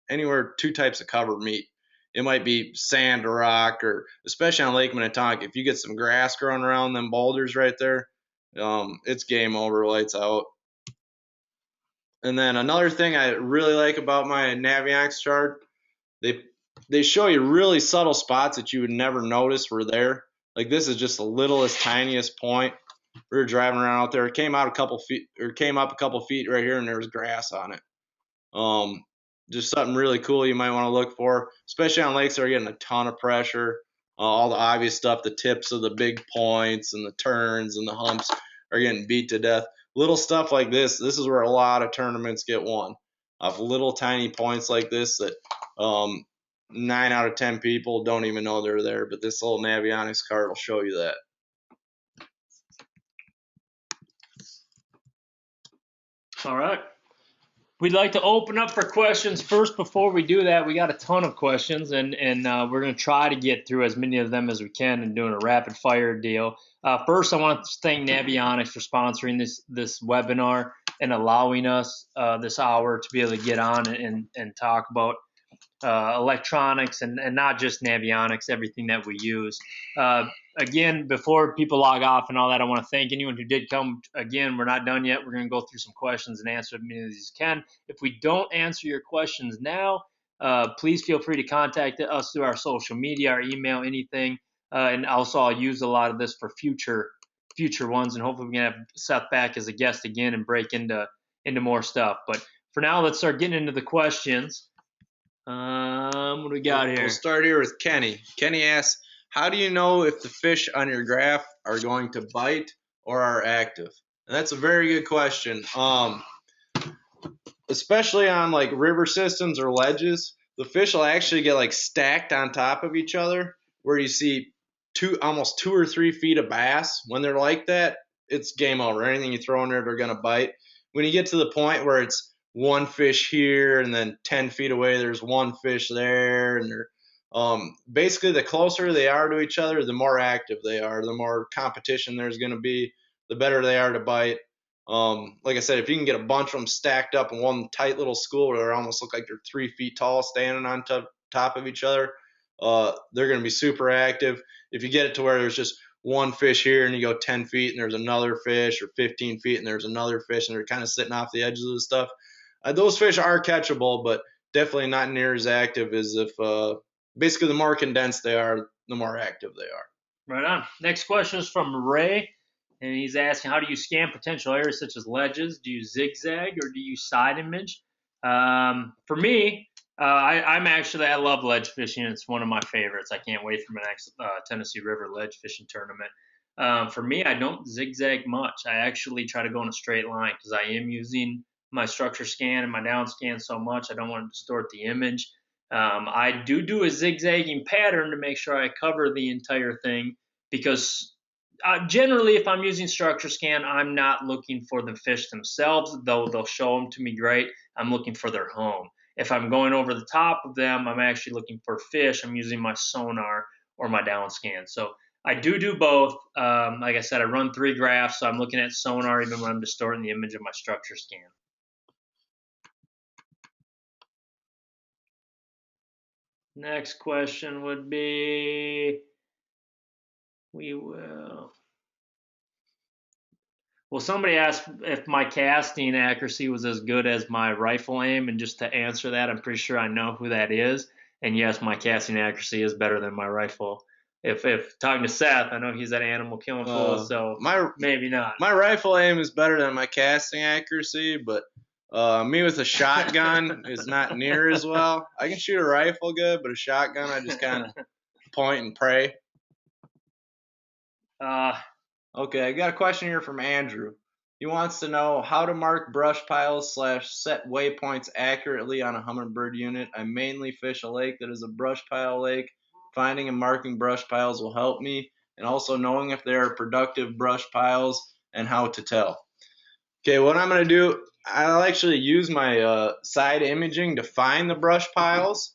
anywhere two types of cover meet. It might be sand or rock, or especially on Lake Minnetonka, if you get some grass growing around them boulders right there, it's game over, lights out. And then another thing I really like about my Navionics chart, they show you really subtle spots that you would never notice were there. Like this is just the littlest, tiniest point. We were driving around out there. It came out a couple feet, or came up a couple feet right here, and there was grass on it. Just something really cool you might want to look for, especially on lakes that are getting a ton of pressure. All the obvious stuff, the tips of the big points and the turns and the humps are getting beat to death. Little stuff like this is where a lot of tournaments get won, off little tiny points like this that 9 out of 10 people don't even know they're there, but this little Navionics card will show you that. All right. We'd like to open up for questions. First, before we do that, we got a ton of questions, and we're going to try to get through as many of them as we can and doing a rapid fire deal. First, I want to thank Navionics for sponsoring this webinar and allowing us this hour to be able to get on and talk about electronics and not just Navionics, everything that we use. Again, before people log off and all that, I want to thank anyone who did come. Again, we're not done yet. We're going to go through some questions and answer as many of these as can. If we don't answer your questions now, please feel free to contact us through our social media, our email, anything. And also, I'll use a lot of this for future ones, and hopefully we can have Seth back as a guest again and break into more stuff. But for now, let's start getting into the questions. What do we got here? We'll start here with Kenny. Kenny asks, how do you know if the fish on your graph are going to bite or are active? And that's a very good question. Especially on like river systems or ledges, the fish will actually get like stacked on top of each other, where you see almost 2 or 3 feet of bass. When they're like that, it's game over. Anything you throw in there, they're gonna bite. When you get to the point where it's one fish here and then 10 feet away there's one fish there, and they're basically, the closer they are to each other, the more active they are, the more competition there's going to be, the better they are to bite. Like I said, if you can get a bunch of them stacked up in one tight little school where they almost look like they're 3 feet tall standing on top of each other, they're going to be super active. If you get it to where there's just one fish here and you go 10 feet and there's another fish, or 15 feet and there's another fish, and they're kind of sitting off the edges of the stuff, those fish are catchable, but definitely not near as active as if basically the more condensed they are, the more active they are. Right on. Next question is from Ray, and he's asking, how do you scan potential areas such as ledges? Do you zigzag or do you side image? For me, I love ledge fishing. It's one of my favorites. I can't wait for my next Tennessee River ledge fishing tournament. For me, I don't zigzag much. I actually try to go in a straight line because I am using my structure scan and my down scan so much. I don't want to distort the image. I do a zigzagging pattern to make sure I cover the entire thing, because generally, if I'm using structure scan, I'm not looking for the fish themselves, though they'll show them to me great. I'm looking for their home. If I'm going over the top of them, I'm actually looking for fish. I'm using my sonar or my down scan. So I do both. Like I said, I run 3 graphs, so I'm looking at sonar even when I'm distorting the image of my structure scan. Next question would be, well, somebody asked if my casting accuracy was as good as my rifle aim, and just to answer that, I'm pretty sure I know who that is. And yes, my casting accuracy is better than my rifle. If talking to Seth, I know he's at Animal Killing Fool, so maybe not. My rifle aim is better than my casting accuracy, but me with a shotgun is not near as well. I can shoot a rifle good, but a shotgun, I just kind of point and pray. Okay, I got a question here from Andrew. He wants to know how to mark brush piles / set waypoints accurately on a Humminbird unit. I mainly fish a lake that is a brush pile lake. Finding and marking brush piles will help me. and also knowing if there are productive brush piles and how to tell. Okay, what I'm going to do, I'll actually use my side imaging to find the brush piles,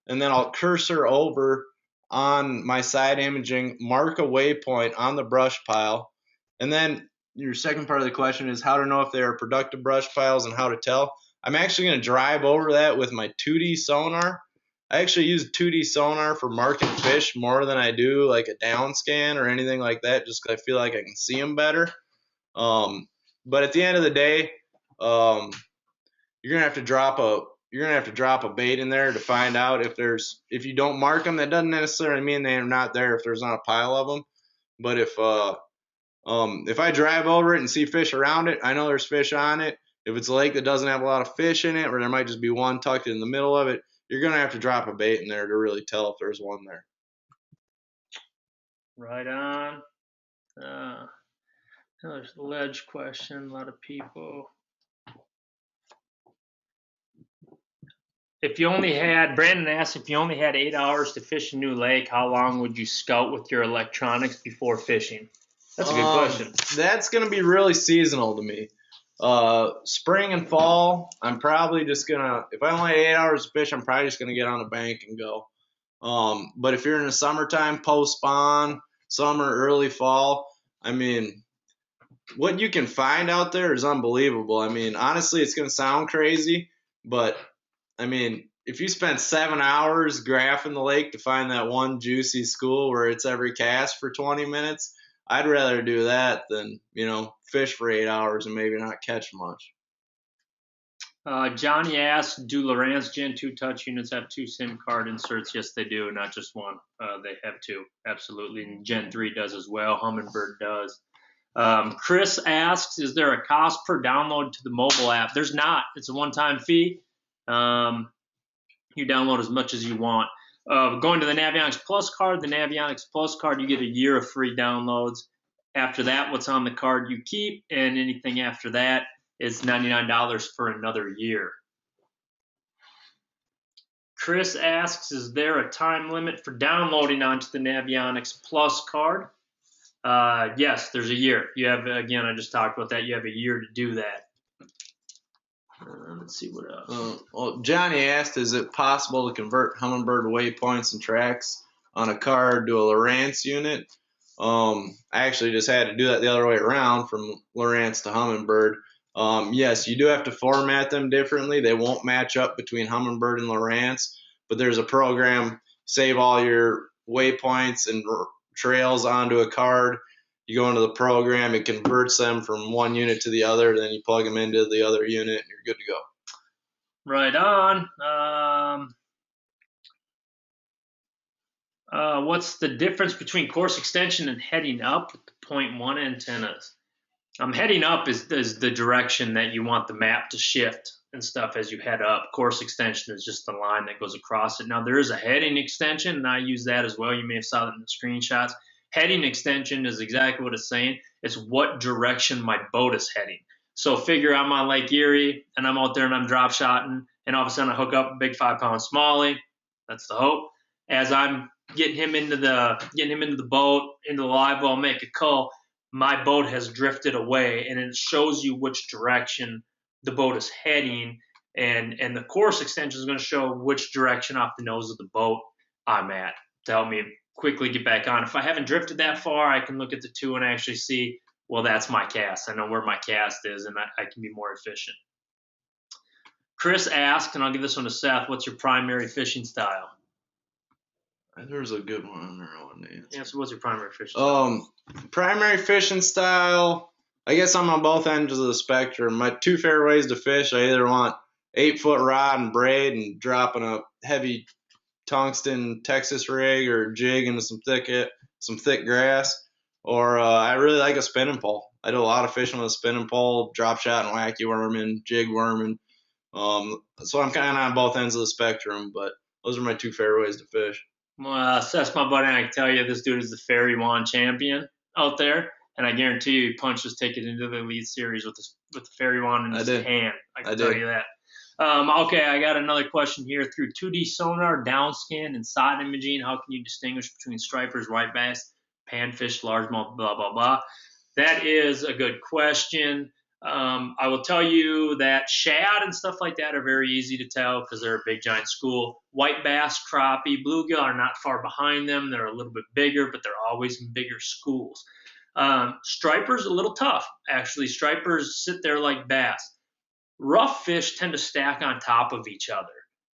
and then I'll cursor over on my side imaging, mark a waypoint on the brush pile, and then your second part of the question is how to know if there are productive brush piles and how to tell. I'm actually going to drive over that with my 2D sonar. I actually use 2D sonar for marking fish more than I do like a down scan or anything like that, just because I feel like I can see them better. But at the end of the day, you're gonna have to drop a bait in there to find out if you don't mark them. That doesn't necessarily mean they're not there if there's not a pile of them. But if I drive over it and see fish around it, I know there's fish on it. If it's a lake that doesn't have a lot of fish in it, or there might just be one tucked in the middle of it, you're gonna have to drop a bait in there to really tell if there's one there. Right on. There's a ledge question. A lot of people. Brandon asked, if you only had 8 hours to fish a new lake, how long would you scout with your electronics before fishing? That's a good question. That's going to be really seasonal to me. Spring and fall, I'm probably just going to, if I only had 8 hours to fish, I'm probably just going to get on the bank and go. But if you're in the summertime, post-spawn, summer, early fall, I mean, what you can find out there is unbelievable. I mean, honestly, it's going to sound crazy, but I mean, if you spend 7 hours graphing the lake to find that one juicy school where it's every cast for 20 minutes, I'd rather do that than, fish for 8 hours and maybe not catch much. Johnny asked, do Lowrance Gen 2 touch units have 2 SIM card inserts? Yes, they do, not just one. They have 2, absolutely. And Gen 3 does as well. Humminbird does. Chris asks, is there a cost per download to the mobile app? There's not. It's a one-time fee. You download as much as you want. Going to the Navionics Plus card, you get a year of free downloads. After that, what's on the card you keep, and anything after that is $99 for another year. Chris asks, is there a time limit for downloading onto the Navionics Plus card? Yes, there's a year. You have, again, I just talked about that. You have a year to do that. Let's see what else. Well, Johnny asked, is it possible to convert Humminbird waypoints and tracks on a card to a Lowrance unit? I actually just had to do that the other way around from Lowrance to Humminbird. Yes, you do have to format them differently. They won't match up between Humminbird and Lowrance, but there's a program, save all your waypoints and trails onto a card. You go into the program, it converts them from one unit to the other, then you plug them into the other unit, and you're good to go. Right on. What's the difference between course extension and heading up with the 0.1 antennas? Heading up is the direction that you want the map to shift and stuff as you head up. Course extension is just the line that goes across it. Now, there is a heading extension, and I use that as well. You may have saw that in the screenshots. Heading extension is exactly what it's saying. It's what direction my boat is heading. So figure I'm on Lake Erie, and I'm out there and I'm drop shotting, and all of a sudden I hook up a big 5-pound smallie. That's the hope. As I'm getting him into the boat, into the live well, make a cull, my boat has drifted away, and it shows you which direction the boat is heading, and the course extension is going to show which direction off the nose of the boat I'm at to help me quickly get back on. If I haven't drifted that far, I can look at the 2 and actually see, well, that's my cast. I know where my cast is, and I can be more efficient. Chris asked, and I'll give this one to Seth, what's your primary fishing style? There's a good one on there I want to answer. Yeah, so what's your primary fishing style? Primary fishing style, I guess I'm on both ends of the spectrum. My 2 favorite ways to fish, I either want 8-foot rod and braid and dropping a heavy tungsten Texas rig or jig into some thick grass, or I really like a spinning pole. I do a lot of fishing with a spinning pole, drop shot and wacky worming, jig worming. So I'm kind of on both ends of the spectrum, but those are my 2 favorite ways to fish. Well, Seth's my buddy, and I can tell you this dude is the Fairy Wand champion out there, and I guarantee you he punched his ticket into the Elite Series with the Fairy Wand in his hand. I can tell you that. Okay, I got another question here. Through 2D sonar, downscan, and side imaging, how can you distinguish between stripers, white bass, panfish, largemouth, blah, blah, blah? That is a good question. I will tell you that shad and stuff like that are very easy to tell because they're a big giant school. White bass, crappie, bluegill are not far behind them. They're a little bit bigger, but they're always in bigger schools. Stripers a little tough. Actually, stripers sit there like bass. Rough fish tend to stack on top of each other.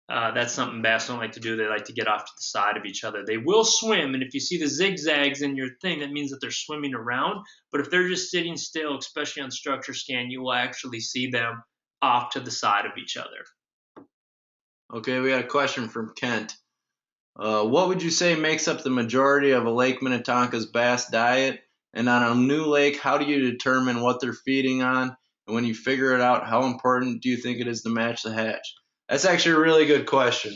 That's something bass don't like to do. They like to get off to the side of each other. They will swim, and if you see the zigzags in your thing, that means that they're swimming around. But if they're just sitting still, especially on structure scan, you will actually see them off to the side of each other. Okay, we got a question from Kent. What would you say makes up the majority of a Lake Minnetonka's bass diet? And on a new lake, how do you determine what they're feeding on? And when you figure it out, how important do you think it is to match the hatch? That's actually a really good question.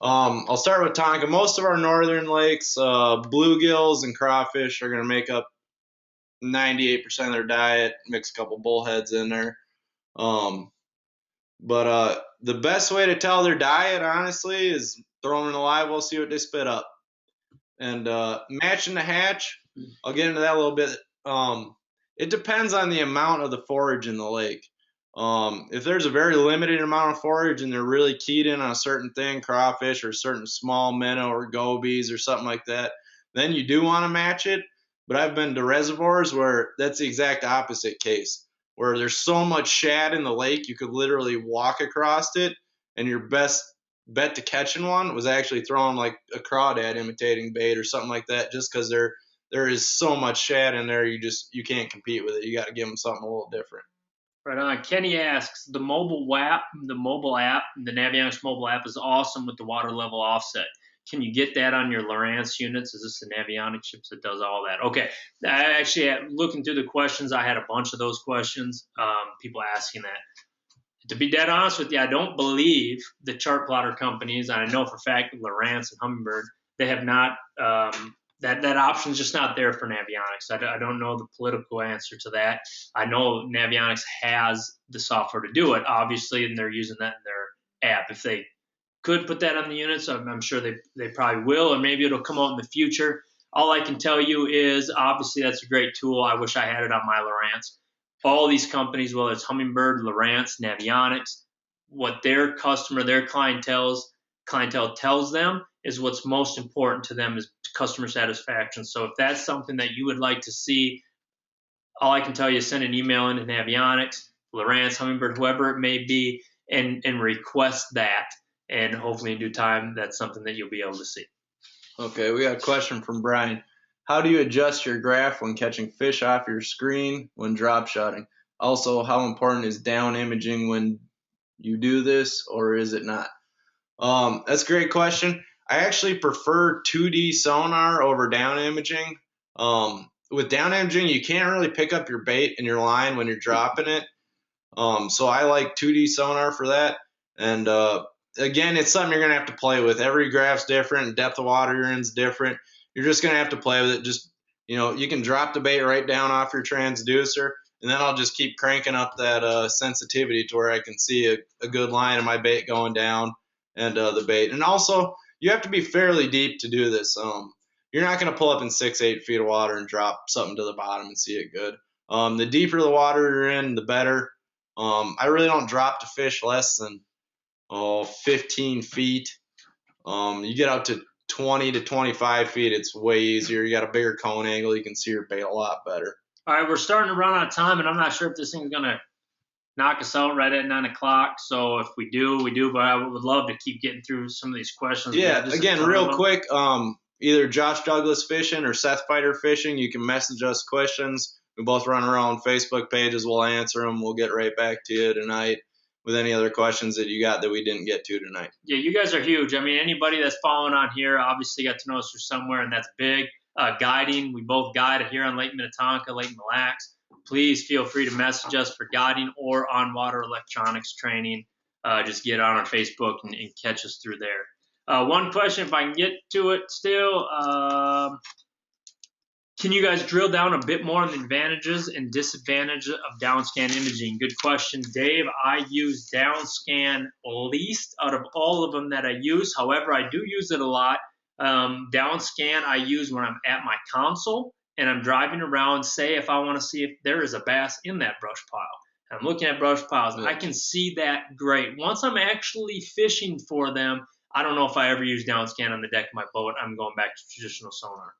I'll start with Tonka. Most of our northern lakes, bluegills and crawfish are going to make up 98% of their diet. Mix a couple bullheads in there. But the best way to tell their diet, honestly, is throw them in the live well, see what they spit up. And matching the hatch, I'll get into that a little bit. It depends on the amount of the forage in the lake. If there's a very limited amount of forage and they're really keyed in on a certain thing, crawfish or certain small minnow or gobies or something like that, then you do want to match it. But I've been to reservoirs where that's the exact opposite case, where there's so much shad in the lake you could literally walk across it, and your best bet to catching one was actually throwing like a crawdad imitating bait or something like that, just because there is so much shad in there, you can't compete with it. You got to give them something a little different. Right on. Kenny asks, the mobile app, the Navionics mobile app is awesome with the water level offset. Can you get that on your Lowrance units? Is this the Navionics chips that does all that? Okay. I actually, looking through the questions, I had a bunch of those questions, people asking that. To be dead honest with you, I don't believe the chart plotter companies, and I know for a fact Lowrance and Humminbird, they have not, that option's just not there for Navionics. I don't know the political answer to that. I know Navionics has the software to do it, obviously, and they're using that in their app. If they could put that on the units, I'm sure they probably will, or maybe it'll come out in the future. All I can tell you is, obviously, that's a great tool. I wish I had it on my Lowrance. All these companies, whether it's Humminbird, Lowrance, Navionics, what their customer, their clientele tells them is what's most important to them is customer satisfaction. So if that's something that you would like to see, all I can tell you is send an email into Navionics, Lowrance, Humminbird, whoever it may be, and request that. And hopefully in due time, that's something that you'll be able to see. Okay, we got a question from Brian. How do you adjust your graph when catching fish off your screen when drop shotting? Also, how important is down imaging when you do this, or is it not? That's a great question. I actually prefer 2D sonar over down imaging. With down imaging, you can't really pick up your bait and your line when you're dropping it. So I like 2D sonar for that. And again, it's something you're going to have to play with. Every graph's different. Depth of water you're in is different. You're just going to have to play with it. Just, you can drop the bait right down off your transducer, and then I'll just keep cranking up that sensitivity to where I can see a good line of my bait going down and the bait. And also, you have to be fairly deep to do this. You're not going to pull up in 6-8 feet of water and drop something to the bottom and see it good. The deeper the water you're in, the better. I really don't drop to fish less than 15 feet. You get out to 20 to 25 feet, it's way easier. You got a bigger cone angle. You can see your bait a lot better. All right, we're starting to run out of time, and I'm not sure if this thing's going to knock us out right at 9 o'clock. So if we do, we do. But I would love to keep getting through some of these questions. Yeah, again, real quick, either Josh Douglas Fishing or Seth Feider Fishing, you can message us questions. We both run our own Facebook pages. We'll answer them. We'll get right back to you tonight with any other questions that you got that we didn't get to tonight. Yeah, you guys are huge. I mean, anybody that's following on here obviously got to know us from somewhere, and that's big. Guiding, we both guide here on Lake Minnetonka, Lake Mille Lacs. Please feel free to message us for guiding or on water electronics training. Just get on our Facebook and catch us through there. One question, if I can get to it still. Can you guys drill down a bit more on the advantages and disadvantages of downscan imaging? Good question, Dave. I use downscan least out of all of them that I use. However, I do use it a lot. Down scan I use when I'm at my console and I'm driving around, say if I want to see if there is a bass in that brush pile. And I'm looking at brush piles. I can see that great. Once I'm actually fishing for them, I don't know if I ever use down scan on the deck of my boat. I'm going back to traditional sonar.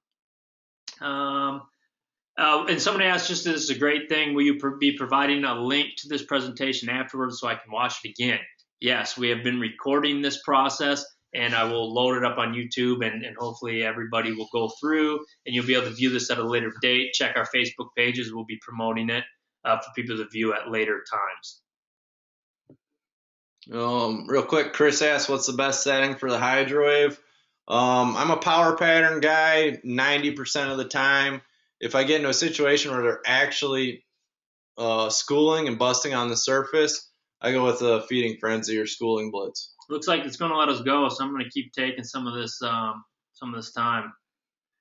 And somebody asked, just this is a great thing, will you be providing a link to this presentation afterwards so I can watch it again? Yes, we have been recording this process, and I will load it up on YouTube, and hopefully everybody will go through, and you'll be able to view this at a later date. Check our Facebook pages. We'll be promoting it for people to view at later times. Real quick, Chris asked, what's the best setting for the hydrowave? I'm a power pattern guy 90% of the time. If I get into a situation where they're actually schooling and busting on the surface, I go with a feeding frenzy or schooling blitz. Looks like it's going to let us go, so I'm going to keep taking some of this time.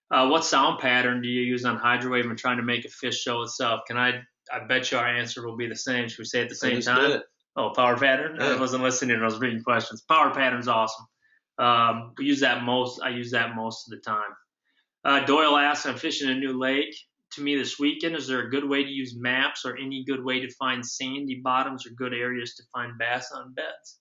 What sound pattern do you use on hydrowave when trying to make a fish show itself? I bet you our answer will be the same. Should we say it at the same time? Oh, power pattern? Yeah. I wasn't listening. I was reading questions. Power pattern's awesome. We use that most. I use that most of the time. Doyle asks, I'm fishing a new lake to me this weekend. Is there a good way to use maps or any good way to find sandy bottoms or good areas to find bass on beds?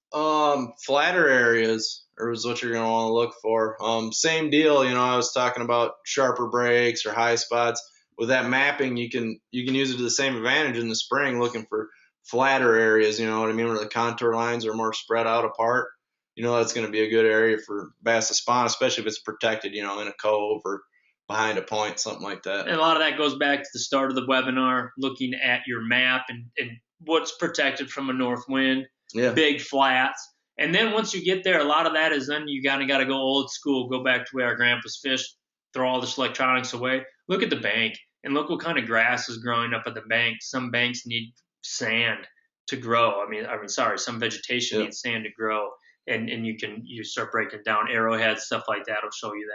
Flatter areas is what you're going to want to look for. Same deal. I was talking about sharper breaks or high spots. With that mapping, you can use it to the same advantage in the spring, looking for flatter areas, you know what I mean, where the contour lines are more spread out apart. That's going to be a good area for bass to spawn, especially if it's protected, in a cove or behind a point, something like that. And a lot of that goes back to the start of the webinar, looking at your map and what's protected from a north wind, big flats. And then once you get there, a lot of that is then you kind of got to go old school, go back to where our grandpas fished, throw all this electronics away. Look at the bank and look what kind of grass is growing up at the bank. Some banks need sand to grow. Some vegetation needs sand to grow. And you start breaking down arrowheads, stuff like that will show you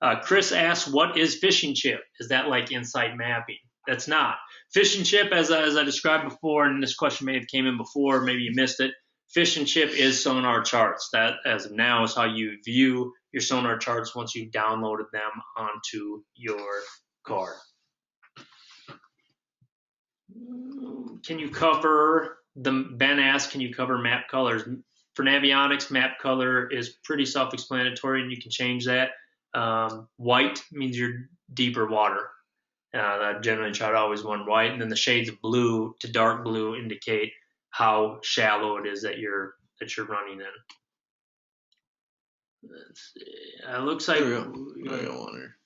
that. Chris asks, what is fishing chip? Is that like insight mapping? That's not. Fishing chip, as I described before, and this question may have came in before, maybe you missed it. Fishing chip is Sonar charts. That, as of now, is how you view your Sonar charts once you've downloaded them onto your card. Ben asks, can you cover map colors? For Navionics, map color is pretty self-explanatory, and you can change that. White means you're deeper water. I generally try to always run white, and then the shades of blue to dark blue indicate how shallow it is that you're running in. Let's see. It looks like I got one here.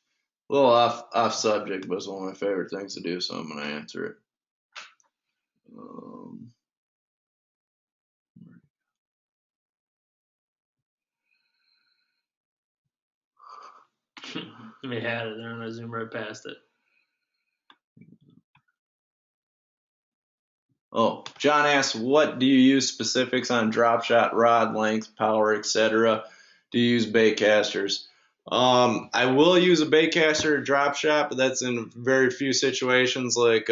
A little off subject, but it's one of my favorite things to do, so I'm going to answer it. We had it there, and I zoomed right past it. Oh, John asks, what do you use specifics on drop shot, rod length, power, etc.? Do you use bait casters? I will use a bait caster drop shot, but that's in very few situations. Like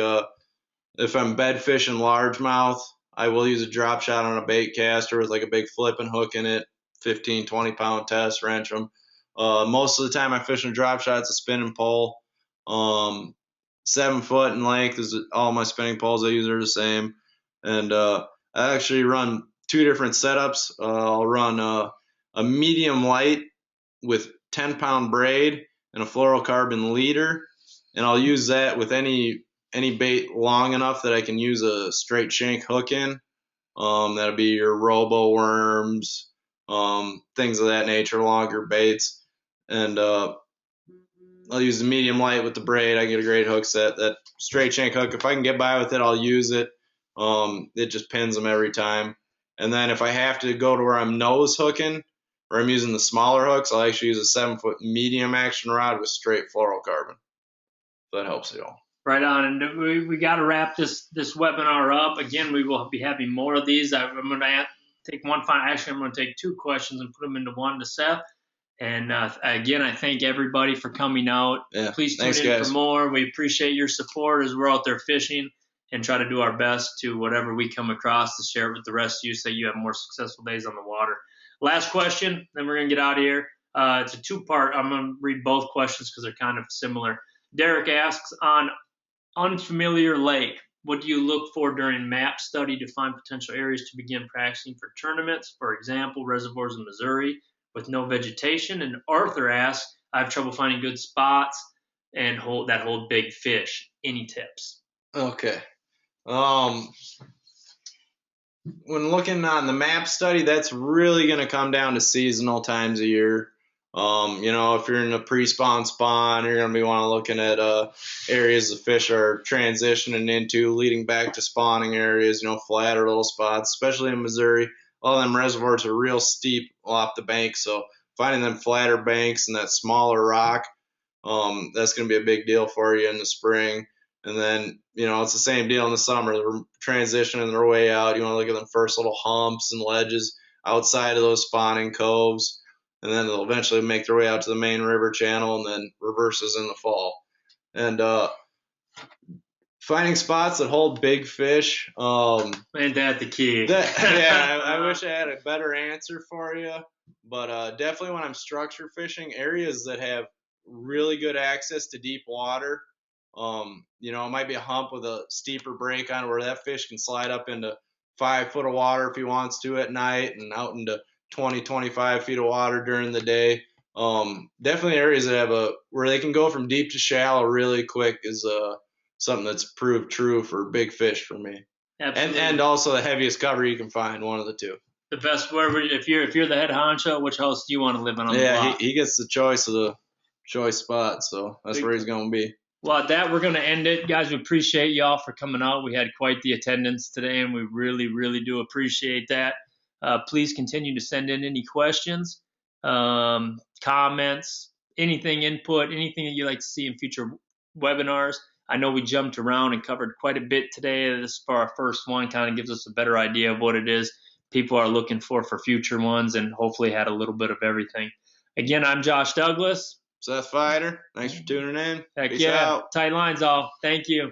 if I'm bed fishing largemouth, I will use a drop shot on a bait caster with like a big flipping hook in it, 15, 20 pound test, wrench them. Most of the time I fish a drop shot, it's a spinning pole. 7 foot in length is all my spinning poles I use are the same. And I actually run 2 different setups. I'll run a medium light with 10-pound braid and a fluorocarbon leader, and I'll use that with any bait long enough that I can use a straight shank hook in. That'll be your robo worms, things of that nature, longer baits. And I'll use the medium light with the braid. I get a great hook set. That straight shank hook, if I can get by with it, I'll use it. It just pins them every time. And then if I have to go to where I'm nose hooking, or I'm using the smaller hooks, I'll actually use a 7-foot medium action rod with straight fluorocarbon. So that helps you all. Right on. And we got to wrap this webinar up. Again, we will be having more of these. I'm going to take one final. Actually, I'm going to take 2 questions and put them into one to Seth. And again, I thank everybody for coming out. Yeah, please tune in for more. We appreciate your support as we're out there fishing and try to do our best to whatever we come across to share it with the rest of you so you have more successful days on the water. Last question, then we're going to get out of here. It's a two-part. I'm going to read both questions because they're kind of similar. Derek asks, on unfamiliar lake, what do you look for during map study to find potential areas to begin practicing for tournaments? For example, reservoirs in Missouri with no vegetation. And Arthur asks, I have trouble finding good spots and hold big fish. Any tips? Okay. When looking on the map study, that's really going to come down to seasonal times of year. If you're in a pre-spawn spawn, you're going to be looking at areas the fish are transitioning into, leading back to spawning areas, flatter little spots, especially in Missouri. All of them reservoirs are real steep off the bank, so finding them flatter banks and that smaller rock, that's going to be a big deal for you in the spring. And then, it's the same deal in the summer. They're transitioning their way out. You want to look at them first little humps and ledges outside of those spawning coves. And then they'll eventually make their way out to the main river channel and then reverses in the fall. And finding spots that hold big fish. Ain't that the key? I wish I had a better answer for you. But definitely when I'm structure fishing, areas that have really good access to deep water. It might be a hump with a steeper break on it where that fish can slide up into 5 foot of water if he wants to at night and out into 20, 25 feet of water during the day. Definitely areas that have where they can go from deep to shallow really quick is something that's proved true for big fish for me. Absolutely. And also the heaviest cover you can find, one of the two. The best, wherever, if you're the head honcho, which house do you want to live on the block? He gets the choice of the choice spot, so that's where he's going to be. Well, at that, we're going to end it. Guys, we appreciate y'all for coming out. We had quite the attendance today, and we really, really do appreciate that. Please continue to send in any questions, comments, anything, input, anything that you'd like to see in future webinars. I know we jumped around and covered quite a bit today. This is for our first one, kind of gives us a better idea of what it is people are looking for future ones, and hopefully had a little bit of everything. Again, I'm Josh Douglas. Seth Feider, thanks for tuning in. Heck Peace yeah. out. Tight lines all. Thank you.